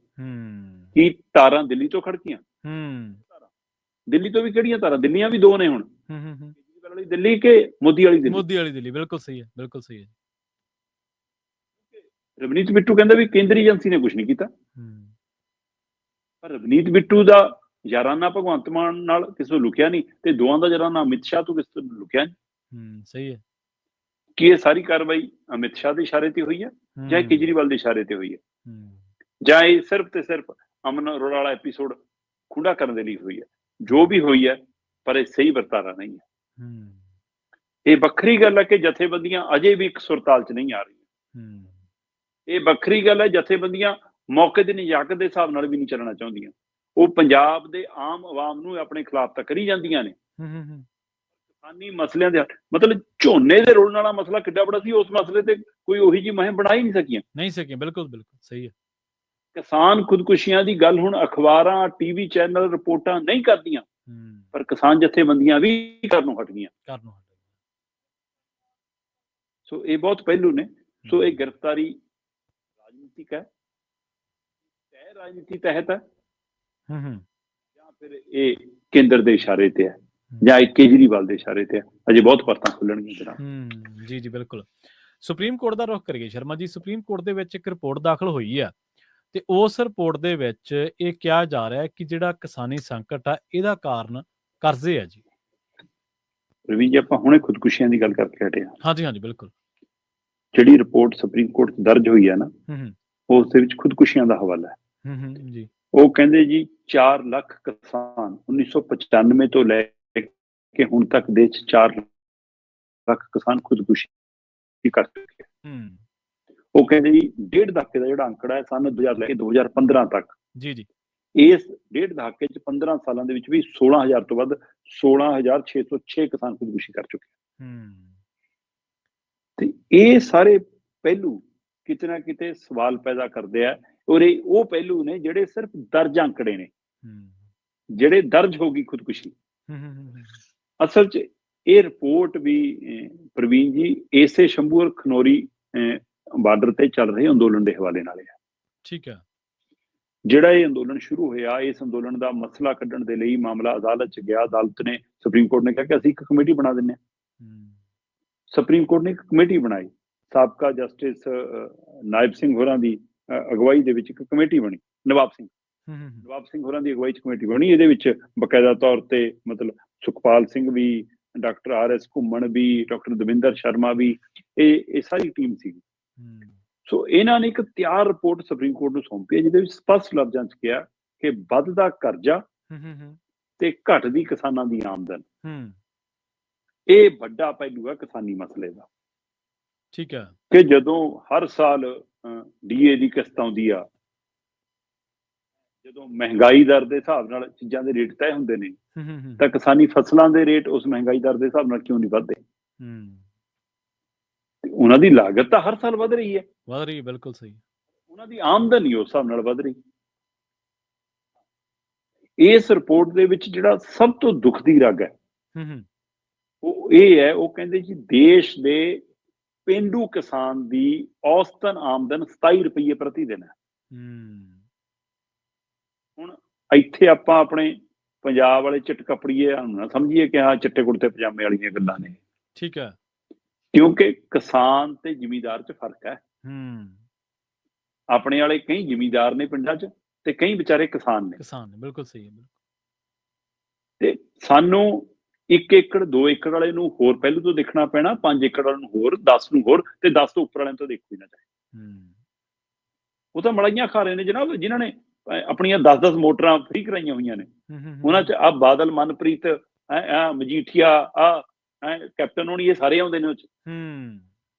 ਕੀ ਤਾਰਾਂ ਦਿੱਲੀ ਤੋਂ ਖੜਕੀਆਂ? ਦਿੱਲੀ ਤੋਂ ਵੀ ਕਿਹੜੀਆਂ ਤਾਰਾਂ? ਦਿੱਲੀਆਂ ਵੀ 2 ਨੇ ਹੁਣ, ਵਾਲੀ ਦਿੱਲੀ ਕਿ ਮੋਦੀ ਵਾਲੀ ਦਿੱਲੀ? ਮੋਦੀ ਵਾਲੀ ਦਿੱਲੀ, ਬਿਲਕੁਲ ਸਹੀ ਹੈ, ਬਿਲਕੁਲ ਸਹੀ ਹੈ। ਰਵਨੀਤ ਬਿੱਟੂ ਕਹਿੰਦਾ ਵੀ ਕੇਂਦਰੀ ਏਜੰਸੀ ਨੇ ਕੁਝ ਨਹੀਂ ਕੀਤਾ, ਪਰ ਰਵਨੀਤ ਬਿੱਟੂ ਦਾ ਯਾਰਾਨਾ ਭਗਵੰਤ ਮਾਨ ਨਾਲ ਕਿਸੇ ਨੂੰ ਲੁਕਿਆ ਨਹੀਂ, ਤੇ ਦੋਵਾਂ ਦਾ ਯਾਰਾਨਾ ਅਮਿਤ ਸ਼ਾਹ ਤੋਂ ਕਿਸੇ ਨੂੰ ਲੁਕਿਆ ਨਹੀਂ। ਸਹੀ ਹੈ। ਕੀ ਇਹ ਸਾਰੀ ਕਾਰਵਾਈ ਅਮਿਤ ਸ਼ਾਹ ਦੇ ਇਸ਼ਾਰੇ ਤੇ ਹੋਈ ਹੈ ਜਾਂ ਕੇਜਰੀਵਾਲ ਦੇ ਇਸ਼ਾਰੇ ਤੇ ਹੋਈ ਹੈ, ਜਾਂ ਇਹ ਸਿਰਫ ਤੇ ਸਿਰਫ ਅਮਨ ਅਰੋੜਾ ਵਾਲਾ ਐਪੀਸੋਡ ਖੁੱਡਾ ਕਰਨ ਦੇ ਲਈ ਹੋਈ ਹੈ? ਜੋ ਵੀ ਹੋਈ ਹੈ, ਪਰ ਇਹ ਸਹੀ ਵਰਤਾਰਾ ਨਹੀਂ ਹੈ। ਇਹ ਵੱਖਰੀ ਗੱਲ ਹੈ ਕਿ ਜਥੇਬੰਦੀਆਂ ਅਜੇ ਵੀ ਇੱਕ ਸੁਰਤਾਲ 'ਚ ਨਹੀਂ ਆ ਰਹੀਆਂ। ਇਹ ਵੱਖਰੀ ਗੱਲ ਹੈ ਜਥੇਬੰਦੀਆਂ ਮੌਕੇ ਦੀ ਨਿਜਾਕਤ ਦੇ ਹਿਸਾਬ ਨਾਲ ਵੀ ਨਹੀਂ ਚੱਲਣਾ ਚਾਹੁੰਦੀਆਂ। ਉਹ ਪੰਜਾਬ ਦੇ ਆਮ ਆਵਾਮ ਨੂੰ ਆਪਣੇ ਖਿਲਾਫ ਤਾਂ ਕਰੀ ਜਾਂਦੀਆਂ ਨੇ। ਕਿਸਾਨੀ ਮਸਲਿਆਂ ਦੇ ਮਤਲਬ ਝੋਨੇ ਦੇ ਰੋਲਣ ਵਾਲਾ ਮਸਲਾ ਕਿੱਡਾ ਬੜਾ ਸੀ, ਉਸ ਮਸਲੇ ਤੇ ਕੋਈ ਉਹੀ ਜਿਹੀ ਮੁਹਿੰਮ ਬਣਾ ਹੀ ਨਹੀਂ ਸਕੀਆਂ। ਬਿਲਕੁਲ ਸਹੀ ਹੈ। ਕਿਸਾਨ ਖੁਦਕੁਸ਼ੀਆਂ ਦੀ ਗੱਲ ਹੁਣ ਅਖਬਾਰਾਂ, ਟੀਵੀ ਚੈਨਲ ਰਿਪੋਰਟਾਂ ਨਹੀਂ ਕਰਦੀਆਂ, ਪਰ ਕਿਸਾਨ ਜਥੇਬੰਦੀਆਂ ਵੀ ਕਰਨੋਂ ਹਟ ਗਈਆਂ। ਸੋ ਇਹ ਬਹੁਤ ਪਹਿਲੂ ਨੇ। ਸੋ ਇਹ ਗ੍ਰਿਫਤਾਰੀ ਰਾਜਨੀਤਿਕ ਹੈ, ਤੈ ਰਾਜਨੀਤੀ ਤਹਿਤ ਹੈ, ਜਾਂ ਫਿਰ ਇਹ ਕੇਂਦਰ ਦੇ ਇਸ਼ਾਰੇ ਤੇ ਹੈ, ਜਾਂ ਇਹ ਕੇਜਰੀਵਾਲ ਦੇ ਇਸ਼ਾਰੇ ਤੇ ਹੈ? ਅਜੇ ਬਹੁਤ ਪਰਤਾਂ ਖੁੱਲਣਗੀਆਂ ਜਨਾਬ। ਜੀ ਬਿਲਕੁਲ। ਸੁਪਰੀਮ ਕੋਰਟ ਦਾ ਰੁਖ ਕਰੀਏ ਸ਼ਰਮਾ ਜੀ। ਸੁਪਰੀਮ ਕੋਰਟ ਦੇ ਵਿੱਚ ਇੱਕ ਰਿਪੋਰਟ ਦਾਖਲ ਹੋਈ ਆ ਤੇ ਉਸ ਰਿਪੋਰਟ ਦੇ ਵਿੱਚ ਇਹ ਕਿਹਾ ਜਾ ਰਿਹਾ ਹੈ ਕਿ ਜਿਹੜਾ ਕਿਸਾਨੀ ਸੰਕਟ ਆ ਇਹਦਾ ਕਾਰਨ ਕਰਜ਼ੇ ਆ ਜੀ। ਰਵੀ ਜੀ, ਆਪਾਂ ਹੁਣੇ ਖੁਦਕੁਸ਼ੀਆਂ ਦੀ ਗੱਲ ਕਰਕੇ ਹਟੇ ਹਾਂ। ਹਾਂਜੀ ਬਿਲਕੁਲ। ਜਿਹੜੀ ਰਿਪੋਰਟ ਸੁਪਰੀਮ ਕੋਰਟ 'ਚ ਦਰਜ ਹੋਈ ਹੈ ਨਾ, ਉਸ ਦੇ ਵਿੱਚ ਖੁਦਕੁਸ਼ੀਆਂ ਦਾ ਹਵਾਲਾ ਹੈ। ਜੀ ਉਹ ਕਹਿੰਦੇ ਜੀ 4 ਲੱਖ ਕਿਸਾਨ 1995 ਤੋਂ ਲੈ ਕੇ ਹੁਣ ਤੱਕ ਦੇਸ਼ 'ਚ 4 ਲੱਖ ਕਿਸਾਨ ਖੁਦਕੁਸ਼ੀ ਕਰ ਚੁੱਕੇ ਆ। ਉਹ ਕਹਿੰਦੇ ਜੀ 1.5 ਦਹਾਕੇ ਦਾ ਜਿਹੜਾ ਅੰਕੜਾ ਹੈ ਸਨ 2000 ਲੈ ਕੇ 2015 ਤੱਕ, ਇਸ 1.5 ਦਹਾਕੇ 'ਚ 15 ਸਾਲਾਂ ਦੇ ਵਿੱਚ ਵੀ 16,000 ਤੋਂ ਵੱਧ 16,606 ਕਿਸਾਨ ਖੁਦਕੁਸ਼ੀ ਕਰ ਚੁੱਕੇ। ਤੇ ਇਹ ਸਾਰੇ ਪਹਿਲੂ ਕਿਤੇ ਨਾ ਕਿਤੇ ਸਵਾਲ ਪੈਦਾ ਕਰਦੇ ਆ ਔਰ ਇਹ ਉਹ ਪਹਿਲੂ ਨੇ ਜਿਹੜੇ ਸਿਰਫ ਦਰਜ ਅੰਕੜੇ ਨੇ, ਹੂੰ ਜਿਹੜੇ ਦਰਜ ਹੋ ਗਈ ਖੁਦਕੁਸ਼ੀ। ਹੂੰ ਹੂੰ ਹੂੰ, ਅਸਲ 'ਚ ਇਹ ਰਿਪੋਰਟ ਵੀ ਪ੍ਰਵੀਨ ਜੀ ਇਸੇ ਸ਼ੰਭੂ ਔਰ ਖਨੌਰੀ ਬਾਰਡਰ ਤੇ ਚੱਲ ਰਹੇ ਅੰਦੋਲਨ ਦੇ ਹਵਾਲੇ ਨਾਲ ਹੈ। ਠੀਕ ਹੈ। ਜਿਹੜਾ ਇਹ ਅੰਦੋਲਨ ਸ਼ੁਰੂ ਹੋਇਆ, ਇਸ ਅੰਦੋਲਨ ਦਾ ਮਸਲਾ ਕੱਢਣ ਦੇ ਲਈ ਮਾਮਲਾ ਅਦਾਲਤ 'ਚ ਗਿਆ। ਅਦਾਲਤ ਨੇ, ਸੁਪਰੀਮ ਕੋਰਟ ਨੇ ਕਿਹਾ ਕਿ ਅਸੀਂ ਇੱਕ ਕਮੇਟੀ ਬਣਾ ਦਿੰਦੇ ਹਾਂ। ਹੂੰ ਸੁਪਰੀਮ ਕੋਰਟ ਨੇ ਇੱਕ ਕਮੇਟੀ ਬਣਾਈ, ਸਾਬਕਾ ਜਸਟਿਸ ਨਾਇਬ ਸਿੰਘ ਹੋਰਾਂ ਦੀ ਅਗਵਾਈ ਦੇ ਵਿੱਚ ਇੱਕ ਕਮੇਟੀ ਬਣੀ। ਨਵਾਬ ਸਿੰਘ ਹੋਰਾਂ ਦੀ ਅਗਵਾਈ 'ਚ ਕਮੇਟੀ ਬਣੀ। ਇਹਦੇ ਵਿੱਚ ਬਕਾਇਦਾ ਤੌਰ ਤੇ ਮਤਲਬ ਸੁਖਪਾਲ ਸਿੰਘ ਵੀ, ਡਾਕਟਰ RS ਘੁੰਮਣ ਵੀ, ਡਾਕਟਰ ਦਵਿੰਦਰ ਸ਼ਰਮਾ ਵੀ, ਇਹ ਸਾਰੀ ਟੀਮ ਸੀਗੀ। ਸੋ ਇਹਨਾਂ ਨੇ ਇੱਕ ਤਿਆਰ ਰਿਪੋਰਟ ਸੁਪਰੀਮ ਕੋਰਟ ਨੂੰ ਸੌਂਪੀ ਹੈ, ਜਿਹਦੇ ਵਿੱਚ ਸਪਸ਼ਟ ਲਫ਼ਜ਼ਾਂ 'ਚ ਕਿਹਾ ਕਿ ਵੱਧਦਾ ਕਰਜ਼ਾ ਤੇ ਘਟਦੀ ਕਿਸਾਨਾਂ ਦੀ ਆਮਦਨ, ਇਹ ਵੱਡਾ ਪਹਿਲੂ ਹੈ ਕਿਸਾਨੀ ਮਸਲੇ ਦਾ। ਠੀਕ ਹੈ। ਕਿ ਜਦੋਂ ਹਰ ਸਾਲ DA ਦੀ ਕਿਸ਼ਤ ਆਉਂਦੀ ਆ, ਜਦੋਂ ਮਹਿੰਗਾਈ ਦਰ ਦੇ ਹਿਸਾਬ ਨਾਲ ਚੀਜ਼ਾਂ ਦੇ ਰੇਟ ਤੈਅ ਹੁੰਦੇ ਨੇ, ਤਾਂ ਕਿਸਾਨੀ ਫਸਲਾਂ ਦੇ ਰੇਟ ਉਸ ਮਹਿੰਗਾਈ ਦਰ ਦੇ ਹਿਸਾਬ ਨਾਲ ਕਿਉਂ ਨਹੀਂ ਵੱਧਦੇ? ਉਹਨਾਂ ਦੀ ਲਾਗਤ ਤਾਂ ਹਰ ਸਾਲ ਵੱਧ ਰਹੀ ਹੈ, ਬਿਲਕੁਲ ਸਹੀ। ਉਹਨਾਂ ਦੀ ਆਮਦਨ ਨਹੀਂ ਉਸ ਹਿਸਾਬ ਨਾਲ ਵੱਧ ਰਹੀ। ਇਸ ਰਿਪੋਰਟ ਦੇ ਵਿੱਚ ਜਿਹੜਾ ਸਭ ਤੋਂ ਦੁੱਖ ਦੀ ਗੱਲ ਹੈ ਉਹ ਇਹ ਹੈ, ਉਹ ਕਹਿੰਦੇ ਜੀ ਦੇਸ਼ ਦੇ ਪੇਂਡੂ ਕਿਸਾਨ ਦੀ ਔਸਤਨ ਆਮਦਨ 27 ਰੁਪਏ ਪ੍ਰਤੀ ਦਿਨ ਹੈ। ਹੁਣ ਇੱਥੇ ਆਪਾਂ ਆਪਣੇ ਪੰਜਾਬ ਵਾਲੇ ਚਿੱਟ ਕੱਪੜੀਏ ਨਾ ਸਮਝੀਏ ਕਿ ਹਾਂ ਚਿੱਟੇ ਕੁੜਤੇ ਪਜਾਮੇ ਵਾਲੀਆਂ ਗੱਲਾਂ ਨੇ। ਠੀਕ ਹੈ। ਕਿਉਂਕਿ ਕਿਸਾਨ ਤੇ ਜ਼ਿਮੀਂਦਾਰ 'ਚ ਫਰਕ ਹੈ। ਆਪਣੇ ਵਾਲੇ ਕਈ ਜ਼ਿਮੀਂਦਾਰ ਨੇ ਪਿੰਡਾਂ 'ਚ ਤੇ ਕਈ ਵਿਚਾਰੇ ਕਿਸਾਨ ਨੇ। ਬਿਲਕੁਲ ਸਹੀ ਹੈ। ਤੇ ਸਾਨੂੰ 1 ਏਕੜ 2 ਏਕੜ ਵਾਲੇ ਨੂੰ ਹੋਰ ਪਹਿਲੂ ਤੋਂ ਦੇਖਣਾ ਪੈਣਾ, 5 ਏਕੜ ਵਾਲੇ ਨੂੰ ਹੋਰ, 10 ਨੂੰ ਹੋਰ, ਤੇ 10 ਤੋਂ ਉੱਪਰ ਵਾਲਿਆਂ ਤੋਂ ਦੇਖੋ ਹੀ ਨਾ ਚਾਹੇ। ਉਹ ਤਾਂ ਮਲਾਈਆਂ ਖਾ ਰਹੇ ਨੇ ਜਨਾਬ, ਜਿਨ੍ਹਾਂ ਨੇ ਆਪਣੀਆਂ 10-10 ਮੋਟਰਾਂ ਫ੍ਰੀ ਕਰਾਈਆਂ ਹੋਈਆਂ ਨੇ। ਉਹਨਾਂ 'ਚ ਆ ਬਾਦਲ, ਮਨਪ੍ਰੀਤ, ਮਜੀਠੀਆ, ਕੈਪਟਨ ਹੋਣੀ, ਇਹ ਸਾਰੇ ਆਉਂਦੇ ਨੇ ਉਹ 'ਚ,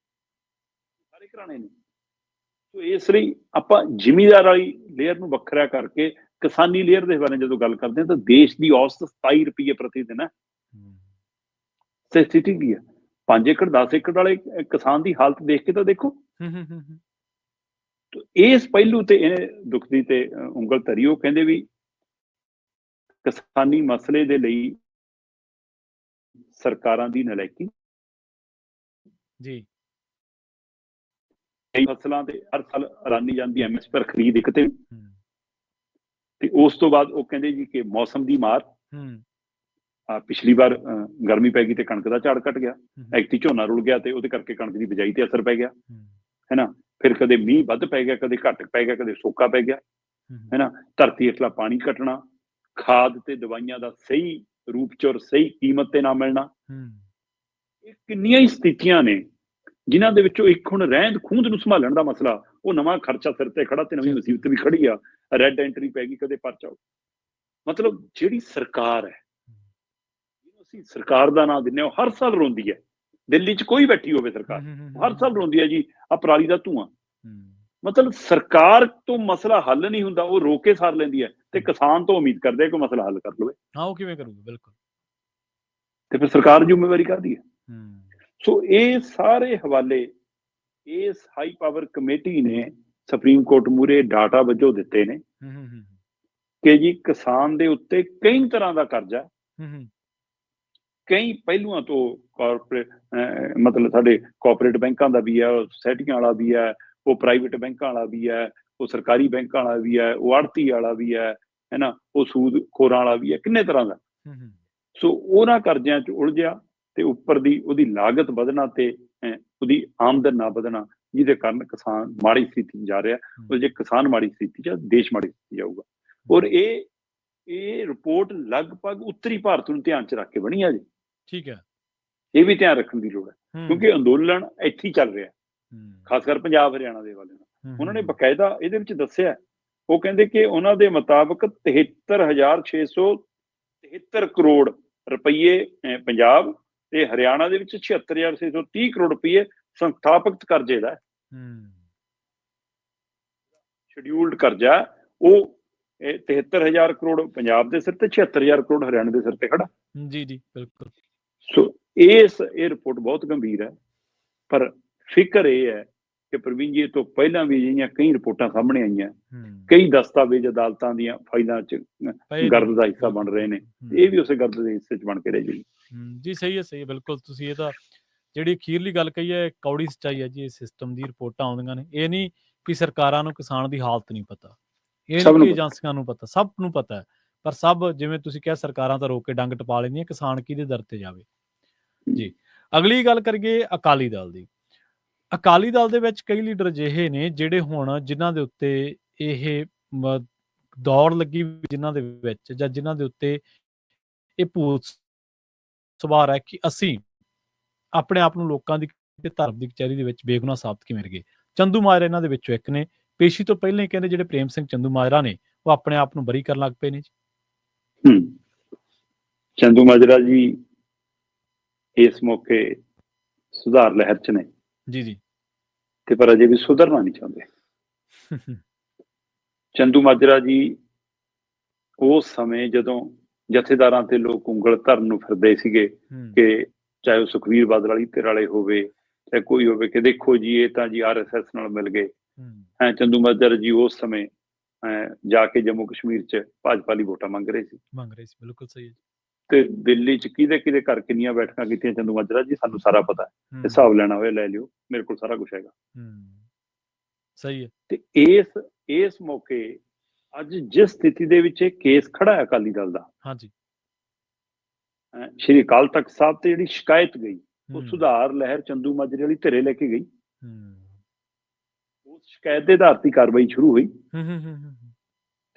ਸਾਰੇ ਘਰਾਣੇ ਨੇ। ਸੋ ਇਸ ਲਈ ਆਪਾਂ ਜ਼ਿਮੀਂਦਾਰ ਵਾਲੀ ਲੇਅਰ ਨੂੰ ਵੱਖਰਾ ਕਰਕੇ ਕਿਸਾਨੀ ਲੇਅਰ ਦੇ ਬਾਰੇ ਜਦੋਂ ਗੱਲ ਕਰਦੇ ਹਾਂ ਤਾਂ ਦੇਸ਼ ਦੀ ਔਸਤ 27 ਰੁਪਏ ਪ੍ਰਤੀ ਦਿਨ ਹੈ। ਸਥਿਤੀ ਕੀ ਹੈ? 5 ਏਕੜ 10 ਏਕੜ ਵਾਲੇ ਕਿਸਾਨ ਦੀ ਹਾਲਤ ਦੇਖ ਕੇ ਤਾਂ ਦੇਖੋ। ਇਸ ਪਹਿਲੂ ਤੇ ਇਹਨੇ ਦੁੱਖ ਦੀ ਤੇ ਉਂਗਲ ਧਰੀ। ਉਹ ਕਹਿੰਦੇ ਵੀ ਕਿਸਾਨੀ ਮਸਲੇ ਦੇ ਲਈ ਸਰਕਾਰਾਂ ਦੀ ਨਲਾਇਕੀ ਜੀ, ਕਈ ਫਸਲਾਂ ਤੇ ਹਰ ਸਾਲ ਐਲਾਨੀ ਜਾਂਦੀ MSP ਪਰ ਖਰੀਦ ਇੱਕ ਤੇ ਉਸ ਤੋਂ ਬਾਅਦ ਉਹ ਕਹਿੰਦੇ ਜੀ ਕਿ ਮੌਸਮ ਦੀ ਮਾਰ, ਪਿਛਲੀ ਵਾਰ ਗਰਮੀ ਪੈ ਗਈ ਤੇ ਕਣਕ ਦਾ ਝਾੜ ਘਟ ਗਿਆ, ਐਕਤੀ ਝੋਨਾ ਰੁਲ ਗਿਆ ਤੇ ਉਹਦੇ ਕਰਕੇ ਕਣਕ ਦੀ ਬਿਜਾਈ ਤੇ ਅਸਰ ਪੈ ਗਿਆ, ਹੈ ਨਾ। ਫਿਰ ਕਦੇ ਮੀਂਹ ਵੱਧ ਪੈ ਗਿਆ, ਕਦੇ ਘੱਟ ਪੈ ਗਿਆ, ਕਦੇ ਸੋਕਾ ਪੈ ਗਿਆ, ਹੈ ਨਾ। ਧਰਤੀ ਹੇਠਲਾ ਪਾਣੀ ਘਟਣਾ, ਖਾਦ ਤੇ ਦਵਾਈਆਂ ਦਾ ਸਹੀ ਰੂਪ 'ਚ ਔਰ ਸਹੀ ਕੀਮਤ ਤੇ ਨਾ ਮਿਲਣਾ, ਇਹ ਕਿੰਨੀਆਂ ਹੀ ਸਥਿਤੀਆਂ ਨੇ ਜਿਨ੍ਹਾਂ ਦੇ ਵਿੱਚੋਂ ਇੱਕ ਹੁਣ ਰਹਿੰਦ ਖੂੰਹਦ ਨੂੰ ਸੰਭਾਲਣ ਦਾ ਮਸਲਾ, ਉਹ ਨਵਾਂ ਖਰਚਾ ਸਿਰ ਤੇ ਖੜਾ ਤੇ ਨਵੀਂ ਮੁਸੀਬਤ ਵੀ ਖੜੀ ਆ। ਰੈੱਡ ਐਂਟਰੀ ਪੈ ਗਈ, ਕਦੇ ਪਰਚਾ। ਮਤਲਬ ਜਿਹੜੀ ਸਰਕਾਰ ਹੈ, ਜਿਹਨੂੰ ਅਸੀਂ ਸਰਕਾਰ ਦਾ ਨਾਂ ਦਿੰਦੇ ਹਾਂ, ਉਹ ਹਰ ਸਾਲ ਰੋਂਦੀ ਹੈ। ਦਿੱਲੀ 'ਚ ਕੋਈ ਬੈਠੀ ਹੋਵੇ ਸਰਕਾਰ, ਹਰ ਸਾਲ ਰੋਂਦੀ ਹੈ ਜੀ ਆ ਪਰਾਲੀ ਦਾ ਧੂੰਆਂ। ਮਤਲਬ ਸਰਕਾਰ ਤੋਂ ਮਸਲਾ ਹੱਲ ਨਹੀਂ ਹੁੰਦਾ, ਉਹ ਰੋਕ ਕੇ ਸਾਰ ਲੈਂਦੀ ਹੈ ਤੇ ਕਿਸਾਨ ਤੋਂ ਉਮੀਦ ਕਰਦੇ ਆ ਕਿ ਮਸਲਾ ਹੱਲ ਕਰ ਲਵੇ। ਉਹ ਕਿਵੇਂ ਕਰੂਗਾ? ਬਿਲਕੁਲ। ਤੇ ਫਿਰ ਸਰਕਾਰ ਜ਼ਿੰਮੇਵਾਰੀ ਕਾਹਦੀ ਹੈ? ਸੋ ਇਹ ਸਾਰੇ ਹਵਾਲੇ ਇਸ ਹਾਈ ਪਾਵਰ ਕਮੇਟੀ ਨੇ ਸੁਪਰੀਮ ਕੋਰਟ ਮੂਹਰੇ ਡਾਟਾ ਵਜੋਂ ਦਿੱਤੇ ਨੇ ਕਿ ਜੀ ਕਿਸਾਨ ਦੇ ਉੱਤੇ ਕਈ ਤਰ੍ਹਾਂ ਦਾ ਕਰਜ਼ਾ, ਕਈ ਪਹਿਲੂਆਂ ਤੋਂ ਕਾਰਪੋਰੇਟ, ਮਤਲਬ ਸਾਡੇ ਕਾਰਪੋਰੇਟ ਬੈਂਕਾਂ ਦਾ ਵੀ ਹੈ, ਉਹ ਸੁਸਾਇਟੀਆਂ ਵਾਲਾ ਵੀ ਹੈ, ਉਹ ਪ੍ਰਾਈਵੇਟ ਬੈਂਕਾਂ ਵਾਲਾ ਵੀ ਹੈ, ਉਹ ਸਰਕਾਰੀ ਬੈਂਕਾਂ ਵਾਲਾ ਵੀ ਹੈ, ਉਹ ਆੜ੍ਹਤੀ ਵਾਲਾ ਵੀ ਹੈ ਨਾ, ਉਹ ਸੂਦ ਖੋਰਾਂ ਵਾਲਾ ਵੀ ਹੈ, ਕਿੰਨੇ ਤਰ੍ਹਾਂ ਦਾ। ਸੋ ਉਹਨਾਂ ਕਰਜ਼ਿਆਂ 'ਚ ਉਲਝਿਆ ਤੇ ਉੱਪਰ ਦੀ ਉਹਦੀ ਲਾਗਤ ਵਧਣਾ ਤੇ ਉਹਦੀ ਆਮਦਨ ਨਾ ਵਧਣਾ, ਜਿਹਦੇ ਕਾਰਨ ਕਿਸਾਨ ਮਾੜੀ ਸਥਿਤੀ ਜਾ ਰਿਹਾ। ਉਹ ਜੇ ਕਿਸਾਨ ਮਾੜੀ ਸਥਿਤੀ 'ਚ, ਦੇਸ਼ ਮਾੜੀ ਸਥਿਤੀ ਜਾਊਗਾ। ਔਰ ਇਹ ਰਿਪੋਰਟ ਲਗਭਗ ਉੱਤਰੀ ਭਾਰਤ ਨੂੰ ਧਿਆਨ 'ਚ ਰੱਖ ਕੇ ਬਣੀ ਆ ਜੀ। ਠੀਕ ਹੈ। ਇਹ ਵੀ ਧਿਆਨ ਰੱਖਣ ਦੀ ਲੋੜ ਹੈ ਕਿਉਂਕਿ ਅੰਦੋਲਨ ਇੱਥੇ ਹੀ ਚੱਲ ਰਿਹਾ, ਖਾਸ ਕਰ ਪੰਜਾਬ ਹਰਿਆਣਾ ਦੇ ਵਾਲੇ ਨਾਲ। ਉਹਨਾਂ ਨੇ ਬਕਾਇਦਾ ਇਹਦੇ ਵਿੱਚ ਦੱਸਿਆ, ਉਹ ਕਹਿੰਦੇ ਕਿ ਉਹਨਾਂ ਦੇ ਮੁਤਾਬਕ 73,673 ਕਰੋੜ ਰੁਪਈਏ ਪੰਜਾਬ ਤੇ ਹਰਿਆਣਾ ਦੇ ਵਿੱਚ 76,630 ਕਰੋੜ ਰੁਪਈਏ ਸੰਸਥਾਪਕ ਕਰਜ਼ੇ ਦਾ ਸ਼ਡਿਊਲਡ ਕਰਜ਼ਾ, ਉਹ 73,000 ਕਰੋੜ ਪੰਜਾਬ ਦੇ ਸਿਰ ਤੇ 76,000 ਕਰੋੜ ਹਰਿਆਣਾ ਦੇ ਸਿਰ ਤੇ ਖੜਾ। ਜੀ ਜੀ ਬਿਲਕੁਲ। ਸੋ ਇਹ ਰਿਪੋਰਟ ਬਹੁਤ ਗੰਭੀਰ ਹੈ, ਪਰ ਫਿਕਰ ਇਹ ਹੈ ਕਿ ਪ੍ਰਵੀਨ ਜੀ ਇਹ ਤੋਂ ਪਹਿਲਾਂ ਵੀ ਅਜਿਹੀਆਂ ਕਈ ਰਿਪੋਰਟਾਂ ਸਾਹਮਣੇ ਆਈਆਂ, ਹੂੰ ਕਈ ਦਸਤਾਵੇਜ਼ ਅਦਾਲਤਾਂ ਦੀਆਂ ਫਾਈਲਾਂ 'ਚ ਪਏ ਗਰਦ ਨੇ, ਦਾ ਹਿੱਸਾ ਬਿਲਕੁਲ, ਬਣ ਰਹੇ ਨੇ। ਹੂੰ, ਇਹ ਵੀ ਉਸੇ ਗਰਦ ਦੇ ਹਿੱਸੇ 'ਚ ਬਣ ਕੇ ਰਹਿ ਜਾਏਗੀ। ਜੀ ਸਹੀ ਹੈ ਬਿਲਕੁਲ। ਤੁਸੀਂ ਇਹ ਤਾਂ ਜਿਹੜੀ ਅਖੀਰਲੀ ਗੱਲ ਕਹੀ ਹੈ, ਕੌੜੀ ਸੱਚਾਈ ਹੈ ਜੀ। ਇਹ ਸਿਸਟਮ ਦੀ ਰਿਪੋਰਟਾਂ ਆਉਂਦੀਆਂ ਨੇ, ਇਹ ਨਹੀਂ ਵੀ ਸਰਕਾਰਾਂ ਨੂੰ ਕਿਸਾਨ ਦੀ ਹਾਲਤ ਨਹੀਂ ਪਤਾ, ਇਹ ਨਹੀਂ ਸਭ ਨੂੰ ਕਿ ਪਤਾ। ਏਜੰਸੀਆਂ ਨੂੰ ਪਤਾ, ਸਭ ਨੂੰ ਪਤਾ ਹੈ। ਪਰ ਸਭ, ਜਿਵੇਂ ਤੁਸੀਂ ਕਿਹਾ, ਸਰਕਾਰਾਂ ਤਾਂ ਰੋਕ ਕੇ ਡੰਗ ਟਪਾ ਲੈਂਦੀਆਂ, ਕਿਸਾਨ ਕਿਹਦੇ ਦਰ ਤੇ ਜਾਵੇ ਜੀ। ਅਗਲੀ ਗੱਲ ਕਰੀਏ ਅਕਾਲੀ ਦਲ ਦੀ। ਅਕਾਲੀ ਦਲ ਦੇ ਵਿੱਚ ਕਈ ਲੀਡਰ ਅਜਿਹੇ ਨੇ ਜਿਹੜੇ ਹੁਣ ਜਿਨ੍ਹਾਂ ਦੇ ਉੱਤੇ ਇਹ ਦੌੜ ਲੱਗੀ, ਜਿਨ੍ਹਾਂ ਦੇ ਵਿੱਚ ਜਾਂ ਜਿਨ੍ਹਾਂ ਦੇ ਉੱਤੇ ਇਹ ਭੂਤ ਸਵਾਰ ਹੈ ਕਿ ਅਸੀਂ ਆਪਣੇ ਆਪ ਨੂੰ ਲੋਕਾਂ ਦੀ ਧਰਮ ਦੀ ਕਚਹਿਰੀ ਦੇ ਵਿੱਚ ਬੇਗੁਨਾਹ ਸਾਬਤ ਕਿਵੇਂ ਕਰੀਏ। ਚੰਦੂ ਮਾਜਰਾ ਇਹਨਾਂ ਦੇ ਵਿੱਚੋਂ ਇੱਕ ਨੇ। ਪੇਸ਼ੀ ਤੋਂ ਪਹਿਲਾਂ ਹੀ ਕਹਿੰਦੇ ਜਿਹੜੇ ਪ੍ਰੇਮ ਸਿੰਘ ਚੰਦੂ ਮਾਜਰਾ ਨੇ, ਉਹ ਆਪਣੇ ਆਪ ਨੂੰ ਬਰੀ ਕਰਨ ਲੱਗ ਪਏ ਨੇ ਜੀ। ਚੰਦੂ ਮਾਜਰਾ ਜੀ ਇਸ ਮੌਕੇ ਸੁਧਾਰ ਲਹਿਰ 'ਚ ਨੇ ਜੀ ਤੇ ਪਰ ਅਜੇ ਵੀ ਸੁਧਰਨਾ ਨਹੀਂ ਚਾਹੁੰਦੇ। ਚੰਦੂ ਮਾਜਰਾ ਜੀ ਉਸ ਸਮੇਂ ਜਦੋਂ ਜਥੇਦਾਰਾਂ ਤੇ ਲੋਕ ਉਂਗਲ ਧਰਨ ਨੂੰ ਫਿਰਦੇ ਸੀਗੇ ਕਿ ਚਾਹੇ ਉਹ ਸੁਖਬੀਰ ਬਾਦਲ ਵਾਲੀ ਧਿਰ ਵਾਲੇ ਹੋਵੇ, ਚਾਹੇ ਕੋਈ ਹੋਵੇ, ਕਿ ਦੇਖੋ ਜੀ ਇਹ ਤਾਂ ਜੀ RSS ਨਾਲ ਮਿਲ ਗਏ। ਚੰਦੂ ਮਾਜਰਾ ਜੀ ਉਸ ਸਮੇਂ ਜਾ ਕੇ ਜੰਮੂ ਕਸ਼ਮੀਰ 'ਚ ਭਾਜਪਾ ਲਈ ਵੋਟਾਂ ਮੰਗ ਰਹੇ ਸੀ। ਬਿਲਕੁਲ ਸਹੀ ਹੈ। ਤੇ ਦਿੱਲੀ 'ਚ ਕਿਹਦੇ ਘਰ ਕਿੰਨੀਆਂ ਬੈਠਕਾਂ ਕੀਤੀਆਂ ਚੰਦੂ ਮਾਜਰਾ ਜੀ, ਸਾਨੂੰ ਸਾਰਾ ਪਤਾ ਹੈ। ਹਿਸਾਬ ਲੈਣਾ ਹੋਇਆ ਲੈ ਲਿਓ, ਮੇਰੇ ਕੋਲ ਸਾਰਾ ਕੁਝ ਹੈਗਾ। ਸਹੀ ਹੈ। ਤੇ ਇਸ ਮੌਕੇ ਅੱਜ ਜਿਸ ਸਥਿਤੀ ਦੇ ਵਿੱਚ ਇਹ ਕੇਸ ਖੜਾ ਹੈ ਅਕਾਲੀ ਦਲ ਦਾ, ਹਾਂਜੀ, ਸ਼੍ਰੀ ਅਕਾਲ ਤਖਤ ਸਾਹਿਬ ਤੇ ਜਿਹੜੀ ਸ਼ਿਕਾਇਤ ਗਈ, ਉਹ ਸੁਧਾਰ ਲਹਿਰ ਚੰਦੂ ਮਾਜਰੇ ਵਾਲੀ ਧਿਰੇ ਲੈ ਕੇ ਗਈ। ਉਸ ਸ਼ਿਕਾਇਤ ਦੇ ਆਧਾਰ ਤੇ ਕਾਰਵਾਈ ਸ਼ੁਰੂ ਹੋਈ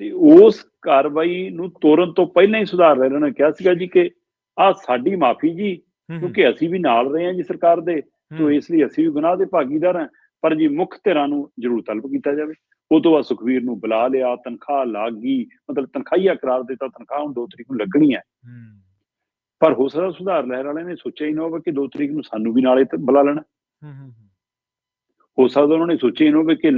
ਤੇ ਉਸ ਕਾਰਵਾਈ ਨੂੰ ਤੋੜਨ ਤੋਂ ਪਹਿਲਾਂ ਹੀ ਸੁਧਾਰ ਲਹਿਰ ਨੇ ਕਿਹਾ ਸੀਗਾ ਜੀ ਕਿ ਆਹ ਸਾਡੀ ਮਾਫੀ ਜੀ, ਕਿਉਂਕਿ ਅਸੀਂ ਵੀ ਨਾਲ ਰਹੇ ਹਾਂ ਜੀ ਸਰਕਾਰ ਦੇ, ਤੋਂ ਇਸ ਲਈ ਅਸੀਂ ਵੀ ਗੁਨਾਹ ਦੇ ਭਾਗੀਦਾਰ ਹਾਂ, ਪਰ ਜੀ ਮੁੱਖ ਧਿਰਾਂ ਨੂੰ ਜ਼ਰੂਰ ਤਲਬ ਕੀਤਾ ਜਾਵੇ। ਉਹ ਤੋਂ ਬਾਅਦ ਸੁਖਬੀਰ ਨੂੰ ਬੁਲਾ ਲਿਆ, ਤਨਖਾਹ ਲੱਗ ਗਈ, ਮਤਲਬ ਤਨਖਾਹੀਆ ਕਰਾਰ ਦਿੱਤਾ, ਤਨਖਾਹ ਹੁਣ 2 ਤਰੀਕ ਨੂੰ ਲੱਗਣੀ ਹੈ। ਪਰ ਹੋ ਸਕਦਾ ਸੁਧਾਰ ਲਹਿਰ ਵਾਲਿਆਂ ਨੇ ਸੋਚਿਆ ਹੀ ਨਾ ਹੋਵੇ ਕਿ 2 ਤਰੀਕ ਨੂੰ ਸਾਨੂੰ ਵੀ ਨਾਲੇ ਬੁਲਾ ਲੈਣਾ। ਹੋ ਸਕਦਾ ਉਹਨਾਂ ਨੇ ਸੋਚਿਆ ਹੀ ਨਾ ਹੋਵੇ ਕਿ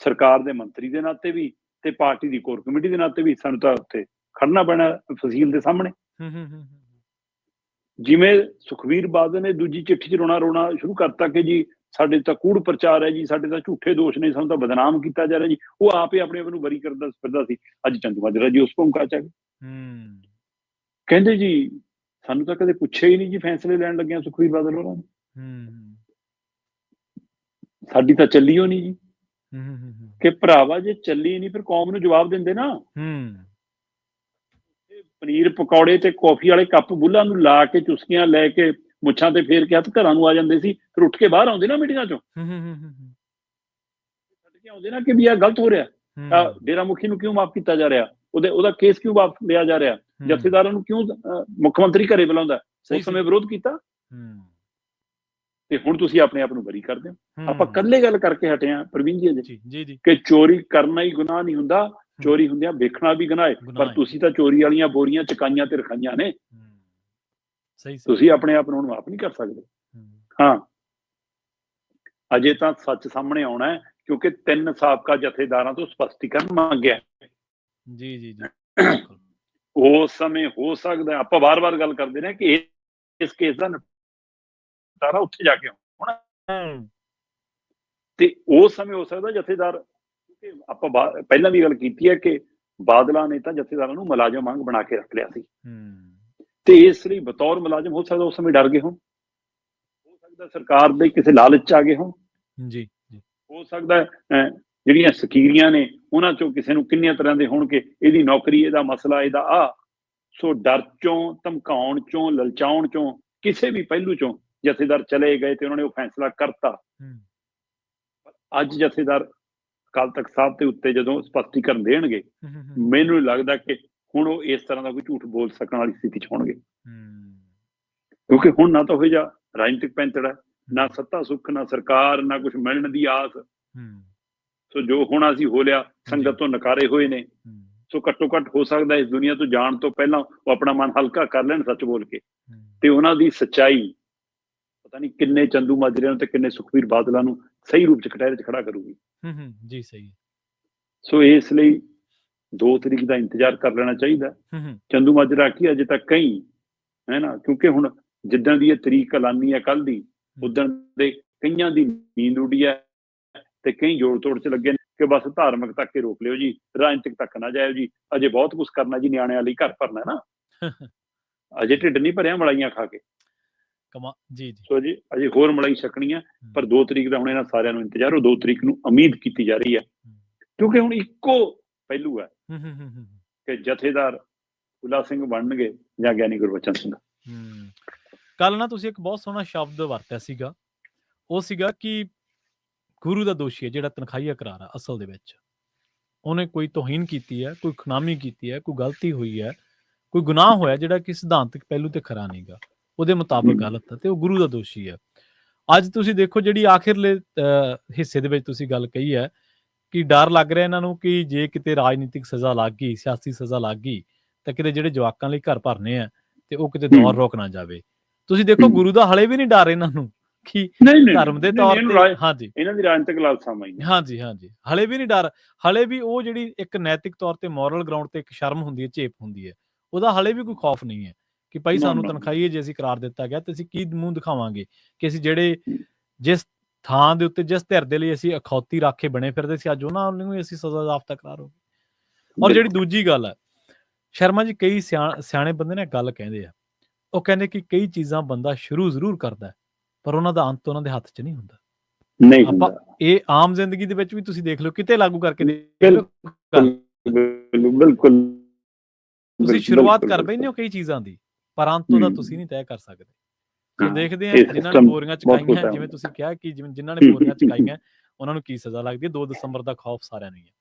ਸਰਕਾਰ ਦੇ ਮੰਤਰੀ ਦੇ ਨਾਤੇ ਵੀ ਤੇ ਪਾਰਟੀ ਦੀ ਕੋਰ ਕਮੇਟੀ ਦੇ ਨਾਤੇ ਵੀ ਸਾਨੂੰ ਤਾਂ ਉੱਥੇ ਖੜਨਾ ਪੈਣਾ ਫਸੀਲ ਦੇ ਸਾਹਮਣੇ। ਜਿਵੇਂ ਸੁਖਬੀਰ ਬਾਦਲ ਨੇ ਦੂਜੀ ਚਿੱਠੀ 'ਚ ਰੋਣਾ ਸ਼ੁਰੂ ਕਰਤਾ ਕਿ ਜੀ ਸਾਡੇ ਤਾਂ ਕੂੜ ਪ੍ਰਚਾਰ ਹੈ ਜੀ, ਸਾਡੇ ਤਾਂ ਝੂਠੇ ਦੋਸ਼ ਨੇ, ਸਾਨੂੰ ਤਾਂ ਬਦਨਾਮ ਕੀਤਾ ਜਾ ਰਿਹਾ ਜੀ। ਉਹ ਆਪ ਹੀ ਆਪਣੇ ਆਪ ਨੂੰ ਬਰੀ ਕਰਦਾ ਫਿਰਦਾ ਸੀ। ਅੱਜ ਚੰਦੂ ਮਾਜਰਾ ਜੀ ਉਸ ਭੂਮਿਕਾ 'ਚ ਆ ਗਏ। ਕਹਿੰਦੇ ਜੀ ਸਾਨੂੰ ਤਾਂ ਕਦੇ ਪੁੱਛਿਆ ਹੀ ਨਹੀਂ ਜੀ, ਫੈਸਲੇ ਲੈਣ ਲੱਗਿਆ ਸੁਖਬੀਰ ਬਾਦਲ ਹੋਰਾਂ ਨੇ, ਸਾਡੀ ਤਾਂ ਚੱਲੀ ਹੋ ਨਹੀਂ ਜੀ। ਕਿ ਭਰਾਵਾ ਜੇ ਚੱਲੀ ਨਹੀਂ ਫਿਰ ਕੌਮ ਨੂੰ ਜਵਾਬ ਦਿੰਦੇ ਨਾ। ਪਨੀਰ ਪਕੌੜੇ ਤੇ ਕੌਫੀ ਵਾਲੇ ਕੱਪ ਬੁੱਲਾਂ ਨੂੰ ਲਾ ਕੇ ਚੁਸਕੀਆਂ ਲੈ ਕੇ ਮੁੱਛਾਂ ਤੇ ਫੇਰ ਕੇ ਹੱਥ ਘਰਾਂ ਨੂੰ ਆ ਜਾਂਦੇ ਸੀ, ਫਿਰ ਉੱਠ ਕੇ ਬਾਹਰ ਆਉਂਦੇ ਨਾ ਮੀਟਿੰਗਾਂ ਚੋਂ, ਛੱਡ ਕੇ ਆਉਂਦੇ ਨਾ ਕਿ ਵੀ ਇਹ ਗਲਤ ਹੋ ਰਿਹਾ, ਡੇਰਾ ਮੁਖੀ ਨੂੰ ਕਿਉਂ ਮਾਫ ਕੀਤਾ ਜਾ ਰਿਹਾ, ਉਹਦਾ ਕੇਸ ਕਿਉਂ ਵਾਪਸ ਲਿਆ ਜਾ ਰਿਹਾ, ਜਥੇਦਾਰਾਂ ਨੂੰ ਕਿਉਂ ਮੁੱਖ ਮੰਤਰੀ ਘਰੇ ਬੁਲਾਉਂਦਾ, ਉਸ ਸਮੇਂ ਵਿਰੋਧ ਕੀਤਾ। ਤੇ ਹੁਣ ਤੁਸੀਂ ਆਪਣੇ ਆਪ ਨੂੰ ਬਰੀ ਕਰਦੇ ਹੋ। ਆਪਾਂ ਇਕੱਲੇ ਗੱਲ ਕਰਕੇ ਹਟੇ ਹਾਂ ਪ੍ਰਵੀਨ ਜੀ ਅਜੇ ਕਿ ਚੋਰੀ ਕਰਨਾ ਹੀ ਗੁਨਾਹ ਨਹੀਂ ਹੁੰਦਾ, ਚੋਰੀ ਹੁੰਦਿਆਂ ਵੇਖਣਾ ਵੀ ਗੁਨਾਹ ਹੈ। ਪਰ ਤੁਸੀਂ ਤਾਂ ਚੋਰੀ ਵਾਲੀਆਂ ਬੋਰੀਆਂ ਚਕਾਈਆਂ ਤੇ ਰਖਾਈਆਂ ਨੇ, ਤੁਸੀਂ ਆਪਣੇ ਆਪ ਨੂੰ ਮਾਫ ਨਹੀਂ ਕਰ ਸਕਦੇ। ਹਾਂ, ਅਜੇ ਤਾਂ ਸੱਚ ਸਾਹਮਣੇ ਆਉਣਾ ਹੈ, ਕਿਉਂਕਿ 3 ਸਾਬਕਾ ਜਥੇਦਾਰਾਂ ਤੋਂ ਸਪਸ਼ਟੀਕਰਨ ਮੰਗਿਆ। ਉਸ ਸਮੇਂ ਹੋ ਸਕਦਾ, ਆਪਾਂ ਵਾਰ-ਵਾਰ ਗੱਲ ਕਰਦੇ ਨੇ ਕਿ ਇਸ ਕੇਸ ਦਾ ਨਿਪਟਾਰਾ ਉੱਥੇ ਜਾ ਕੇ ਹੋਣਾ, ਤੇ ਉਸ ਸਮੇਂ ਹੋ ਸਕਦਾ ਜਥੇਦਾਰ, ਆਪਾਂ ਪਹਿਲਾਂ ਵੀ ਗੱਲ ਕੀਤੀ ਹੈ ਕਿ ਬਾਦਲਾਂ ਨੇ ਤਾਂ ਜਥੇਦਾਰਾਂ ਨੂੰ ਮੁਲਾਜ਼ਮ ਵਾਂਗ ਬਣਾ ਕੇ ਰੱਖ ਲਿਆ ਸੀ, ਤੇ ਇਸ ਲਈ ਬਤੌਰ ਮੁਲਾਜ਼ਮ ਹੋ ਸਕਦਾ ਉਸ ਸਮੇਂ ਡਰ ਗਏ ਹੋਣ, ਹੋ ਸਕਦਾ ਸਰਕਾਰ ਦੇ ਕਿਸੇ ਲਾਲਚ 'ਚ ਆ ਗਏ ਹੋਣ, ਹੋ ਸਕਦਾ ਜਿਹੜੀਆਂ ਸਕੀਰੀਆਂ ਨੇ ਉਹਨਾਂ ਚੋਂ ਕਿਸੇ ਨੂੰ ਕਿੰਨੀਆਂ ਤਰ੍ਹਾਂ ਦੇ ਹੋਣਗੇ, ਇਹਦੀ ਨੌਕਰੀ, ਇਹਦਾ ਮਸਲਾ, ਇਹਦਾ ਆ। ਸੋ ਡਰ ਚੋਂ, ਧਮਕਾਉਣ ਚੋਂ, ਲਲਚਾਉਣ ਚੋਂ, ਕਿਸੇ ਵੀ ਪਹਿਲੂ ਚੋਂ ਜਥੇਦਾਰ ਚਲੇ ਗਏ ਤੇ ਉਹਨਾਂ ਨੇ ਉਹ ਫੈਸਲਾ ਕਰਤਾ। ਅੱਜ ਜਥੇਦਾਰ ਅਕਾਲ ਤਖਤ ਸਾਹਿਬ ਦੇ ਉੱਤੇ ਜਦੋਂ ਸਪਸ਼ਟੀਕਰਨ ਦੇਣਗੇ, ਮੈਨੂੰ ਲੱਗਦਾ ਕਿ ਹੁਣ ਉਹ ਇਸ ਤਰ੍ਹਾਂ ਦਾ ਕੋਈ ਝੂਠ ਬੋਲ ਸਕਣ ਵਾਲੀ ਸਥਿਤੀ 'ਚ ਹੋਣਗੇ, ਕਿਉਂਕਿ ਹੁਣ ਨਾ ਤਾਂ ਉਹ ਜਿਹਾ ਰਾਜਨੀਤਿਕ ਪੈਂਤੜ ਹੈ, ਨਾ ਸੱਤਾ ਸੁੱਖ, ਨਾ ਸਰਕਾਰ, ਨਾ ਕੁਛ ਮਿਲਣ ਦੀ ਆਸ। ਸੋ ਜੋ ਹੋਣਾ ਸੀ ਹੋ ਲਿਆ, ਸੰਗਤ ਤੋਂ ਨਕਾਰੇ ਹੋਏ ਨੇ। ਸੋ ਘੱਟੋ ਘੱਟ ਹੋ ਸਕਦਾ ਇਸ ਦੁਨੀਆ ਤੋਂ ਜਾਣ ਤੋਂ ਪਹਿਲਾਂ ਉਹ ਆਪਣਾ ਮਨ ਹਲਕਾ ਕਰ ਲੈਣ ਸੱਚ ਬੋਲ ਕੇ, ਤੇ ਉਹਨਾਂ ਦੀ ਸੱਚਾਈ ਪਤਾ ਨਹੀਂ ਕਿੰਨੇ ਚੰਦੂ ਮਾਜਰਿਆਂ ਨੂੰ ਤੇ ਕਿੰਨੇ ਸੁਖਬੀਰ ਬਾਦਲਾਂ ਨੂੰ ਸਹੀ ਰੂਪ 'ਚ ਕਟਹਿਰੇ 'ਚ ਖੜਾ ਕਰੂਗੀ। ਜੀ ਸਹੀ। ਸੋ ਇਸ ਲਈ 2 ਤਰੀਕ ਦਾ ਇੰਤਜ਼ਾਰ ਕਰ ਲੈਣਾ ਚਾਹੀਦਾ। ਚੰਦੂ ਮਾਜਰਾ ਕੀ ਅਜੇ ਤੱਕ ਕਈ ਹੈ ਨਾ, ਕਿਉਂਕਿ ਹੁਣ ਜਿੱਦਾਂ ਦੀ ਇਹ ਤਰੀਕ ਐਲਾਨੀ ਹੈ ਕੱਲ੍ਹ ਦੀ, ਉਦਣ ਦੇ ਕਈਆਂ ਦੀ ਨੀਂਦ ਉੱਡੀ ਹੈ, ਤੇ ਕਈ ਜੋੜ ਤੋੜ 'ਚ ਲੱਗੇ ਨੇ ਕਿ ਬਸ ਧਾਰਮਿਕ ਤੱਕ ਹੀ ਰੋਕ ਲਿਓ ਜੀ, ਰਾਜਨੀਤਿਕ ਤੱਕ ਨਾ ਜਾਇਓ ਜੀ, ਅਜੇ ਬਹੁਤ ਕੁਛ ਕਰਨਾ ਜੀ, ਨਿਆਣਿਆਂ ਲਈ ਘਰ ਭਰਨਾ ਨਾ, ਅਜੇ ਢਿੱਡ ਨਹੀਂ ਭਰਿਆ ਮਲਾਈਆਂ ਖਾ ਕੇ। ਜੀ ਜੀ। ਸੋ ਜੀ ਅਜੇ ਹੋਰ ਮਲਾਈ ਛਕਣੀ ਆ, ਪਰ 2 ਤਰੀਕ ਦਾ ਹੁਣ ਇਹਨਾਂ ਸਾਰਿਆਂ ਨੂੰ ਇੰਤਜ਼ਾਰ, ਉਹ 2 ਤਰੀਕ ਨੂੰ ਉਮੀਦ ਕੀਤੀ ਜਾ ਰਹੀ ਹੈ, ਕਿਉਂਕਿ ਹੁਣ ਇੱਕੋ ਪਹਿਲੂ ਹੈ ਕਿ ਜਥੇਦਾਰ ਫੂਲਾ ਸਿੰਘ ਬਣਨਗੇ ਜਾਂ ਗਿਆਨੀ ਗੁਰਬਚਨ ਸਿੰਘ। ਕੱਲ ਨਾ ਤੁਸੀਂ ਇੱਕ ਬਹੁਤ ਸੋਹਣਾ ਸ਼ਬਦ ਵਰਤਿਆ ਸੀਗਾ, ਉਹ ਸੀਗਾ ਕਿ ਗੁਰੂ ਦਾ ਦੋਸ਼ੀ ਹੈ ਜਿਹੜਾ ਤਨਖਾਹੀਆ ਕਰਾਰ ਆ, ਅਸਲ ਦੇ ਵਿੱਚ ਉਹਨੇ ਕੋਈ ਤੋਹੀਨ ਕੀਤੀ ਹੈ, ਕੋਈ ਖੁਨਾਮੀ ਕੀਤੀ ਹੈ, ਕੋਈ ਗਲਤੀ ਹੋਈ ਹੈ, ਕੋਈ ਗੁਨਾਹ ਹੋਇਆ ਜਿਹੜਾ ਕਿ ਸਿਧਾਂਤਕ ਪਹਿਲੂ ਤੇ ਖਰਾ ਨਹੀਂਗਾ, ਉਹਦੇ ਮੁਤਾਬਕ ਗਲਤ ਹੈ, ਤੇ ਉਹ ਗੁਰੂ ਦਾ ਦੋਸ਼ੀ ਹੈ। ਅੱਜ ਤੁਸੀਂ ਦੇਖੋ ਜਿਹੜੀ ਆਖਿਰਲੇ ਹਿੱਸੇ ਦੇ ਵਿੱਚ ਤੁਸੀਂ ਗੱਲ ਕਹੀ ਹੈ ਕਿ ਡਰ ਲੱਗ ਰਿਹਾ ਇਹਨਾਂ ਨੂੰ ਕਿ ਜੇ ਕਿਤੇ ਰਾਜਨੀਤਿਕ ਸਜ਼ਾ ਲੱਗ ਗਈ, ਸਿਆਸੀ ਸਜ਼ਾ ਲੱਗ ਗਈ, ਤਾਂ ਕਿਤੇ ਜਿਹੜੇ ਜਵਾਕਾਂ ਲਈ ਘਰ ਭਰਨੇ ਆ ਤੇ ਉਹ ਕਿਤੇ ਦੌਰ ਰੁਕ ਨਾ ਜਾਵੇ। ਤੁਸੀਂ ਦੇਖੋ ਗੁਰੂ ਦਾ ਹਲੇ ਵੀ ਨਹੀਂ ਡਰ ਇਹਨਾਂ ਨੂੰ ਕਿ ਧਰਮ ਦੇ ਤੌਰ ਤੇ, ਹਾਂਜੀ ਇਹਨਾਂ ਦੀ ਰਾਜਨੀਤਿਕ ਲਾਲਸਾਵਾਂ ਹੀ, ਹਾਂਜੀ ਹਾਂਜੀ, ਹਲੇ ਵੀ ਨਹੀਂ ਡਰ, ਹਲੇ ਵੀ ਉਹ ਜਿਹੜੀ ਇੱਕ ਨੈਤਿਕ ਤੌਰ ਤੇ ਮੋਰਲ ਗਰਾਊਂਡ ਤੇ ਇੱਕ ਸ਼ਰਮ ਹੁੰਦੀ ਹੈ, ਝੇਪ ਹੁੰਦੀ ਹੈ, ਉਹਦਾ ਹਲੇ ਵੀ ਕੋਈ ਖੌਫ ਨਹੀਂ ਹੈ ਕਿ ਭਾਈ ਸਾਨੂੰ ਤਨਖਾਹੀਏ ਜੇ ਅਸੀਂ ਕਰਾਰ ਦਿੱਤਾ ਗਿਆ ਤੇ ਅਸੀਂ ਕੀ ਮੂੰਹ ਦਿਖਾਵਾਂਗੇ ਕਿ ਅਸੀਂ ਜਿਹੜੇ ਜਿਸ ਥਾਂ ਦੇ ਉੱਤੇ ਜਿਸ ਧਿਰ ਦੇ ਲਈ ਅਸੀਂ ਅਖੌਤੀ ਰਾਖੇ ਬਣੇ ਫਿਰਦੇ ਸੀ, ਅੱਜ ਉਹਨਾਂ ਨੂੰ ਅਸੀਂ ਸਜ਼ਾ ਜ਼ਾਬਤਾ ਕਰਾਰ ਹੋ ਗਏ। ਔਰ ਜਿਹੜੀ ਦੂਜੀ ਗੱਲ ਹੈ ਸ਼ਰਮਾ ਜੀ, ਕਈ ਸਿਆਣੇ ਬੰਦੇ ਨੇ ਗੱਲ ਕਹਿੰਦੇ ਆ, ਉਹ ਕਹਿੰਦੇ ਕਿ ਕਈ ਚੀਜ਼ਾਂ ਬੰਦਾ ਸ਼ੁਰੂ ਜ਼ਰੂਰ ਕਰਦਾ ਪਰ ਉਹਨਾਂ ਦਾ ਅੰਤ ਉਹਨਾਂ ਦੇ ਹੱਥ 'ਚ ਨਹੀਂ ਹੁੰਦਾ। ਆਪਾਂ ਇਹ ਆਮ ਜ਼ਿੰਦਗੀ ਦੇ ਵਿੱਚ ਵੀ ਤੁਸੀਂ ਦੇਖ ਲਓ, ਕਿਤੇ ਲਾਗੂ ਕਰਕੇ ਬਿਲਕੁਲ ਤੁਸੀਂ ਸ਼ੁਰੂਆਤ ਕਰ ਬੈਠੇ ਹੋ ਕਈ ਚੀਜ਼ਾਂ ਦੀ, ਪਰ ਅੰਤ ਉਹਦਾ ਤੁਸੀਂ ਨਹੀਂ ਤੈਅ ਕਰ ਸਕਦੇ। ਸੋ ਦੇਖਦੇ ਆ ਜਿਨ੍ਹਾਂ ਨੇ ਬੋਰੀਆਂ ਚੁਕਾਈਆਂ, ਜਿਵੇਂ ਤੁਸੀਂ ਕਿਹਾ ਕਿ ਜਿਨ੍ਹਾਂ ਨੇ ਬੋਰੀਆਂ ਚੁਕਾਈਆਂ ਉਹਨਾਂ ਨੂੰ ਕੀ ਸਜ਼ਾ ਲੱਗਦੀ ਹੈ। 2 ਦਸੰਬਰ ਦਾ ਖੌਫ ਸਾਰਿਆਂ ਨੂੰ ਹੀ ਹੈ।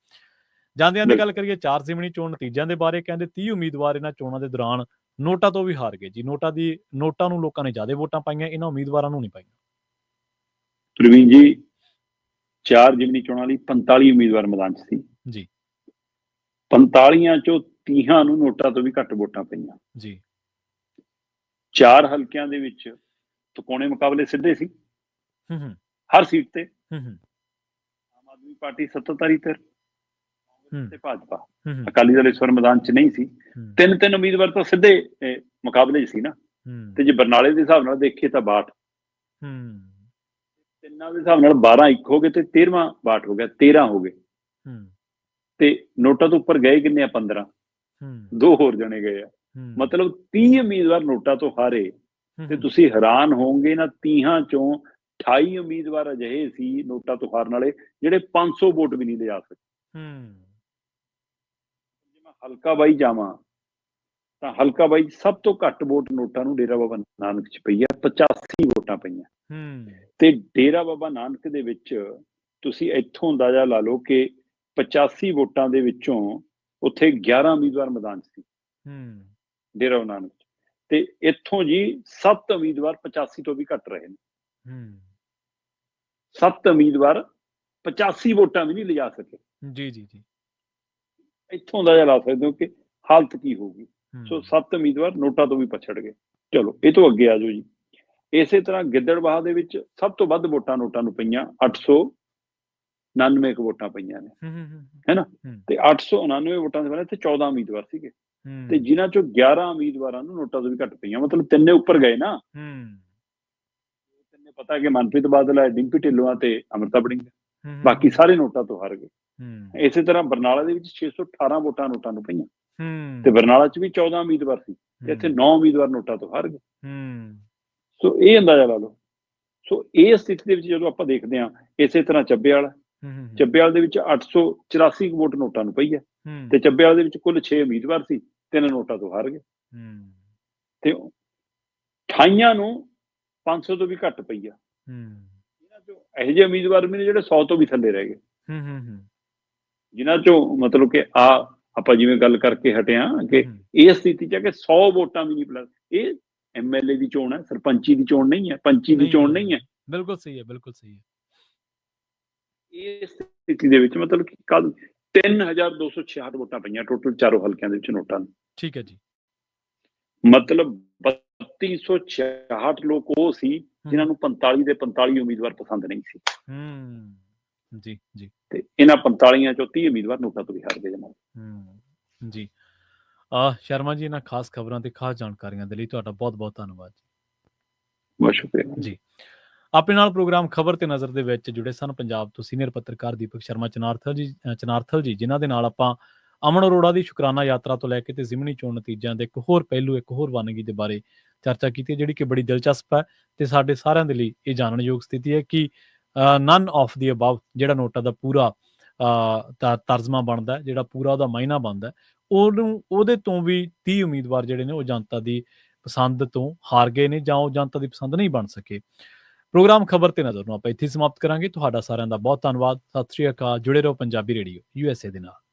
ਜਾਂਦਿਆਂ ਦੀ ਗੱਲ ਕਰੀਏ 4 ਜ਼ਿਮਨੀ ਚੋਣ ਨਤੀਜਿਆਂ ਦੇ ਬਾਰੇ, ਕਹਿੰਦੇ 30 ਉਮੀਦਵਾਰ ਇਹਨਾਂ ਚੋਣਾਂ ਦੇ ਦੌਰਾਨ ਨੋਟਾਂ ਤੋਂ ਵੀ ਹਾਰ ਗਏ ਜੀ। ਨੋਟਾਂ ਨੂੰ ਲੋਕਾਂ ਨੇ ਜ਼ਿਆਦਾ ਵੋਟਾਂ ਪਾਈਆਂ, ਇਹਨਾਂ ਉਮੀਦਵਾਰਾਂ ਨੂੰ ਨਹੀਂ ਪਾਈਆਂ। ਪ੍ਰਵੀਨ ਜੀ 4 ਜ਼ਿਮਨੀ ਚੋਣਾਂ ਲਈ 45 ਉਮੀਦਵਾਰ ਮੈਦਾਨ 'ਚ ਸੀ ਜੀ, 45 ਚੋਂ 30 ਨੂੰ ਨੋਟਾਂ ਤੋਂ ਵੀ ਘੱਟ ਵੋਟਾਂ ਪਈਆਂ ਜੀ। 4 ਹਲਕਿਆਂ ਦੇ ਵਿੱਚ ਤਕੋਣੇ ਮੁਕਾਬਲੇ ਸਿੱਧੇ ਸੀ ਹਰ ਸੀਟ ਤੇ। ਆਮ ਆਦਮੀ ਪਾਰਟੀ ਸੱਤਾਧਾਰੀ ਧਿਰ ਤੇ ਭਾਜਪਾ, ਅਕਾਲੀ ਦਲ ਇਸ ਵਾਰ ਮੈਦਾਨ 'ਚ ਨਹੀਂ ਸੀ। 3 ਉਮੀਦਵਾਰ ਤਾਂ ਸਿੱਧੇ ਮੁਕਾਬਲੇ 'ਚ ਸੀ ਨਾ, ਤੇ ਜੇ ਬਰਨਾਲੇ ਦੇ ਹਿਸਾਬ ਨਾਲ ਦੇਖੀਏ ਤਾਂ 62, ਤਿੰਨਾਂ ਦੇ ਹਿਸਾਬ ਨਾਲ 12 ਇੱਕ ਹੋ ਗਏ ਤੇ 13ਵਾਂ 62 ਹੋ ਗਿਆ, 13 ਹੋ ਗਏ। ਤੇ ਨੋਟਾਂ ਤੋਂ ਉੱਪਰ ਗਏ ਕਿੰਨੇ ਆ? 15, 2 ਹੋਰ ਜਣੇ ਗਏ ਆ, ਮਤਲਬ 30 ਉਮੀਦਵਾਰ ਨੋਟਾਂ ਤੋਂ ਹਾਰੇ। ਤੇ ਤੁਸੀਂ ਹੈਰਾਨ ਹੋਵੋਗੇ ਨਾ, 30 ਚੋਂ 28 ਉਮੀਦਵਾਰ ਅਜਿਹੇ ਸੀ ਨੋਟਾਂ ਤੋਂ ਹਾਰਨ ਵਾਲੇ ਜਿਹੜੇ 500 ਵੋਟ ਵੀ ਨਹੀਂ ਲਿਜਾ ਸਕੇ। ਜੇ ਮੈਂ ਹਲਕਾ ਬਾਈ ਜਾਵਾਂ ਤਾਂ ਹਲਕਾ ਬਾਈ ਸਭ ਤੋਂ ਘੱਟ ਵੋਟ ਨੋਟਾਂ ਨੂੰ ਡੇਰਾ ਬਾਬਾ ਨਾਨਕ 'ਚ ਪਈ ਹੈ, 85 ਵੋਟਾਂ ਪਈਆਂ। ਤੇ ਡੇਰਾ ਬਾਬਾ ਨਾਨਕ ਦੇ ਵਿੱਚ ਤੁਸੀਂ ਇੱਥੋਂ ਅੰਦਾਜ਼ਾ ਲਾ ਲਓ ਕਿ 85 ਵੋਟਾਂ ਦੇ ਵਿੱਚੋਂ ਉੱਥੇ 11 ਉਮੀਦਵਾਰ ਮੈਦਾਨ 'ਚ ਸੀ ਡੇਰਾ ਬਾਬਾ ਨਾਨਕ 'ਚ, ਤੇ ਇੱਥੋਂ ਜੀ 7 ਉਮੀਦਵਾਰ 85 ਤੋਂ ਵੀ ਘੱਟ ਰਹੇ ਨੇ। 7 ਉਮੀਦਵਾਰ 85 ਵੋਟਾਂ ਵੀ ਨਹੀਂ ਲਿਜਾ ਸਕੇ। ਜੀ ਜੀ ਜੀ, ਇੱਥੋਂ ਅੰਦਾਜ਼ਾ ਲਾ ਸਕਦੇ ਹੋ ਕਿ ਹਾਲਤ ਕੀ ਹੋਊਗੀ। ਸੋ 7 ਉਮੀਦਵਾਰ ਨੋਟਾਂ ਤੋਂ ਵੀ ਪਛੜ ਗਏ। ਚਲੋ ਇਹ ਤੋਂ ਅੱਗੇ ਆ ਜਾਓ ਜੀ। ਇਸੇ ਤਰ੍ਹਾਂ ਗਿੱਦੜਬਾਹਾ ਦੇ ਵਿੱਚ ਸਭ ਤੋਂ ਵੱਧ ਵੋਟਾਂ ਨੋਟਾਂ ਨੂੰ ਪਈਆਂ, 899 ਵੋਟਾਂ ਪਈਆਂ ਨੇ, ਹੈਨਾ। ਤੇ 899 ਵੋਟਾਂ ਦੇ ਬਾਰੇ ਇੱਥੇ 14 ਉਮੀਦਵਾਰ ਸੀਗੇ, ਤੇ ਜਿਨ੍ਹਾਂ ਚੋਂ 11 ਉਮੀਦਵਾਰਾਂ ਨੂੰ ਨੋਟਾਂ ਤੋਂ ਵੀ ਘੱਟ ਪਈਆਂ, ਮਤਲਬ 3 ਉੱਪਰ ਗਏ ਨਾ। ਤਿੰਨੇ ਪਤਾ ਕਿ ਮਨਪ੍ਰੀਤ ਬਾਦਲ ਹੈ, ਡਿੰਪੀ ਢਿੱਲੋਂ ਤੇ ਅੰਮ੍ਰਿਤਾ ਬੜਿੰਗ, ਬਾਕੀ ਸਾਰੇ ਨੋਟਾਂ ਤੋਂ ਹਾਰ ਗਏ। ਇਸੇ ਤਰ੍ਹਾਂ ਬਰਨਾਲਾ ਦੇ ਵਿੱਚ 618 ਵੋਟਾਂ ਨੋਟਾਂ ਨੂੰ ਪਈਆਂ, ਤੇ ਬਰਨਾਲਾ 'ਚ ਵੀ 14 ਉਮੀਦਵਾਰ ਸੀ, ਤੇ ਇੱਥੇ 9 ਉਮੀਦਵਾਰ ਨੋਟਾਂ ਤੋਂ ਹਾਰ ਗਏ। ਸੋ ਇਹ ਅੰਦਾਜ਼ਾ ਲਾ ਲਓ। ਸੋ ਇਹ ਸਥਿਤੀ ਦੇ ਵਿੱਚ ਜਦੋਂ ਆਪਾਂ ਦੇਖਦੇ ਹਾਂ, ਇਸੇ ਤਰ੍ਹਾਂ ਚੱਬੇਵਾਲ ਦੇ ਵਿੱਚ 884 ਵੋਟ ਨੋਟਾਂ ਨੂੰ ਪਈ ਹੈ, ਤੇ ਚੱਬੇਵਾਲ ਦੇ ਵਿੱਚ ਕੁੱਲ 6 ਉਮੀਦਵਾਰ ਸੀ, 3 ਨੋਟਾਂ ਤੋਂ ਹਾਰ ਗਏ। ਤੇ 28 ਨੂੰ 500 ਤੋਂ ਵੀ ਘੱਟ ਪਈ ਆ। ਇਹਨਾਂ ਚੋਂ ਇਹੋ ਜਿਹੇ ਉਮੀਦਵਾਰ ਵੀ ਨੇ ਜਿਹੜੇ 100 ਤੋਂ ਵੀ ਥੱਲੇ ਰਹਿ ਗਏ, ਜਿਨ੍ਹਾਂ ਚੋਂ ਮਤਲਬ ਕਿ ਆਪਾਂ ਜਿਵੇਂ ਗੱਲ ਕਰਕੇ ਹਟੇ ਹਾਂ ਕਿ ਇਹ ਸਥਿਤੀ 'ਚ ਹੈ ਕਿ 100 ਵੋਟਾਂ ਵੀ ਨਹੀਂ ਪਲੱਸ। ਇਹ MLA ਦੀ ਚੋਣ ਹੈ, ਸਰਪੰਚੀ ਦੀ ਚੋਣ ਨਹੀਂ ਹੈ, ਪੰਚੀ ਦੀ ਚੋਣ ਨਹੀਂ ਹੈ। ਬਿਲਕੁਲ ਸਹੀ ਹੈ, ਬਿਲਕੁਲ ਸਹੀ ਹੈ। ਇਸ ਸਥਿਤੀ ਦੇ ਵਿੱਚ ਮਤਲਬ ਕਿ ਕੱਲ 3266 ਵੋਟਾਂ ਪਈਆਂ ਟੋਟਲ ਚਾਰੋਂ ਹਲਕਿਆਂ ਦੇ ਵਿੱਚ ਨੋਟਾਂ ਨੂੰ। ਠੀਕ ਹੈ ਜੀ। ਮਤਲਬ 3266 ਲੋਕ ਉਹ ਸੀ ਜਿਨ੍ਹਾਂ ਨੂੰ 45 ਦੇ 45 ਉਮੀਦਵਾਰ ਪਸੰਦ ਨਹੀਂ ਸੀ। ਜੀ ਜੀ। ਤੇ ਇਹਨਾਂ 45 ਚੋਂ 30 ਉਮੀਦਵਾਰ ਨੋਟਾਂ ਤੋਂ ਵੀ ਹਾਰ ਗਏ ਜਨਾਬ। ਜੀ ਸ਼ਰਮਾ ਜੀ, ਇਹਨਾਂ ਖਾਸ ਖਬਰਾਂ ਤੇ ਖਾਸ ਜਾਣਕਾਰੀਆਂ ਦੇ ਲਈ ਤੁਹਾਡਾ ਬਹੁਤ ਬਹੁਤ ਧੰਨਵਾਦ ਜੀ। ਬਹੁਤ ਸ਼ੁਕਰੀਆ ਜੀ। ਆਪਣੇ ਨਾਲ ਪ੍ਰੋਗਰਾਮ ਖਬਰ ਤੇ ਨਜ਼ਰ ਦੇ ਵਿੱਚ ਜੁੜੇ ਸਨ ਪੰਜਾਬ ਤੋਂ ਸੀਨੀਅਰ ਪੱਤਰਕਾਰ ਦੀਪਕ ਸ਼ਰਮਾ ਚਨਾਰਥਲ ਜੀ ਜਿਨ੍ਹਾਂ ਦੇ ਨਾਲ ਆਪਾਂ ਅਮਨ ਅਰੋੜਾ ਦੀ ਸ਼ੁਕਰਾਨਾ ਯਾਤਰਾ ਤੋਂ ਲੈ ਕੇ ਤੇ ਜ਼ਿਮਨੀ ਚੋਣ ਨਤੀਜਿਆਂ ਦੇ ਇੱਕ ਹੋਰ ਪਹਿਲੂ, ਇੱਕ ਹੋਰ ਵੰਨਗੀ ਦੇ ਬਾਰੇ ਚਰਚਾ ਕੀਤੀ ਹੈ, ਜਿਹੜੀ ਕਿ ਬੜੀ ਦਿਲਚਸਪ ਹੈ ਤੇ ਸਾਡੇ ਸਾਰਿਆਂ ਦੇ ਲਈ ਇਹ ਜਾਣਨਯੋਗ ਸਥਿਤੀ ਹੈ ਕਿ ਨਨ ਆਫ ਦੀ ਅਬਵ ਜਿਹੜਾ ਨੋਟਾ ਦਾ ਪੂਰਾ ਤਰਜਮਾ ਬਣਦਾ, ਜਿਹੜਾ ਪੂਰਾ ਉਹਦਾ ਮਾਇਨਾ ਬਣਦਾ, ਉਹਦੇ ਤੋਂ ਵੀ 30 ਉਮੀਦਵਾਰ ਜਿਹੜੇ ਨੇ ਉਹ ਜਨਤਾ ਦੀ ਪਸੰਦ ਤੋਂ ਹਾਰ ਗਏ ਨੇ ਜਾਂ ਉਹ ਜਨਤਾ ਦੀ ਪਸੰਦ ਨਹੀਂ ਬਣ ਸਕੇ। ਪ੍ਰੋਗਰਾਮ ਖਬਰ ਤੇ ਨਜ਼ਰ ਨੂੰ ਆਪਾਂ ਇੱਥੇ ਸਮਾਪਤ ਕਰਾਂਗੇ। ਤੁਹਾਡਾ ਸਾਰਿਆਂ ਦਾ ਬਹੁਤ ਧੰਨਵਾਦ। ਸਤਿ ਸ਼੍ਰੀ ਅਕਾਲ। ਜੁੜੇ ਰਹੋ ਪੰਜਾਬੀ ਰੇਡੀਓ USA ਦੇ ਨਾਲ।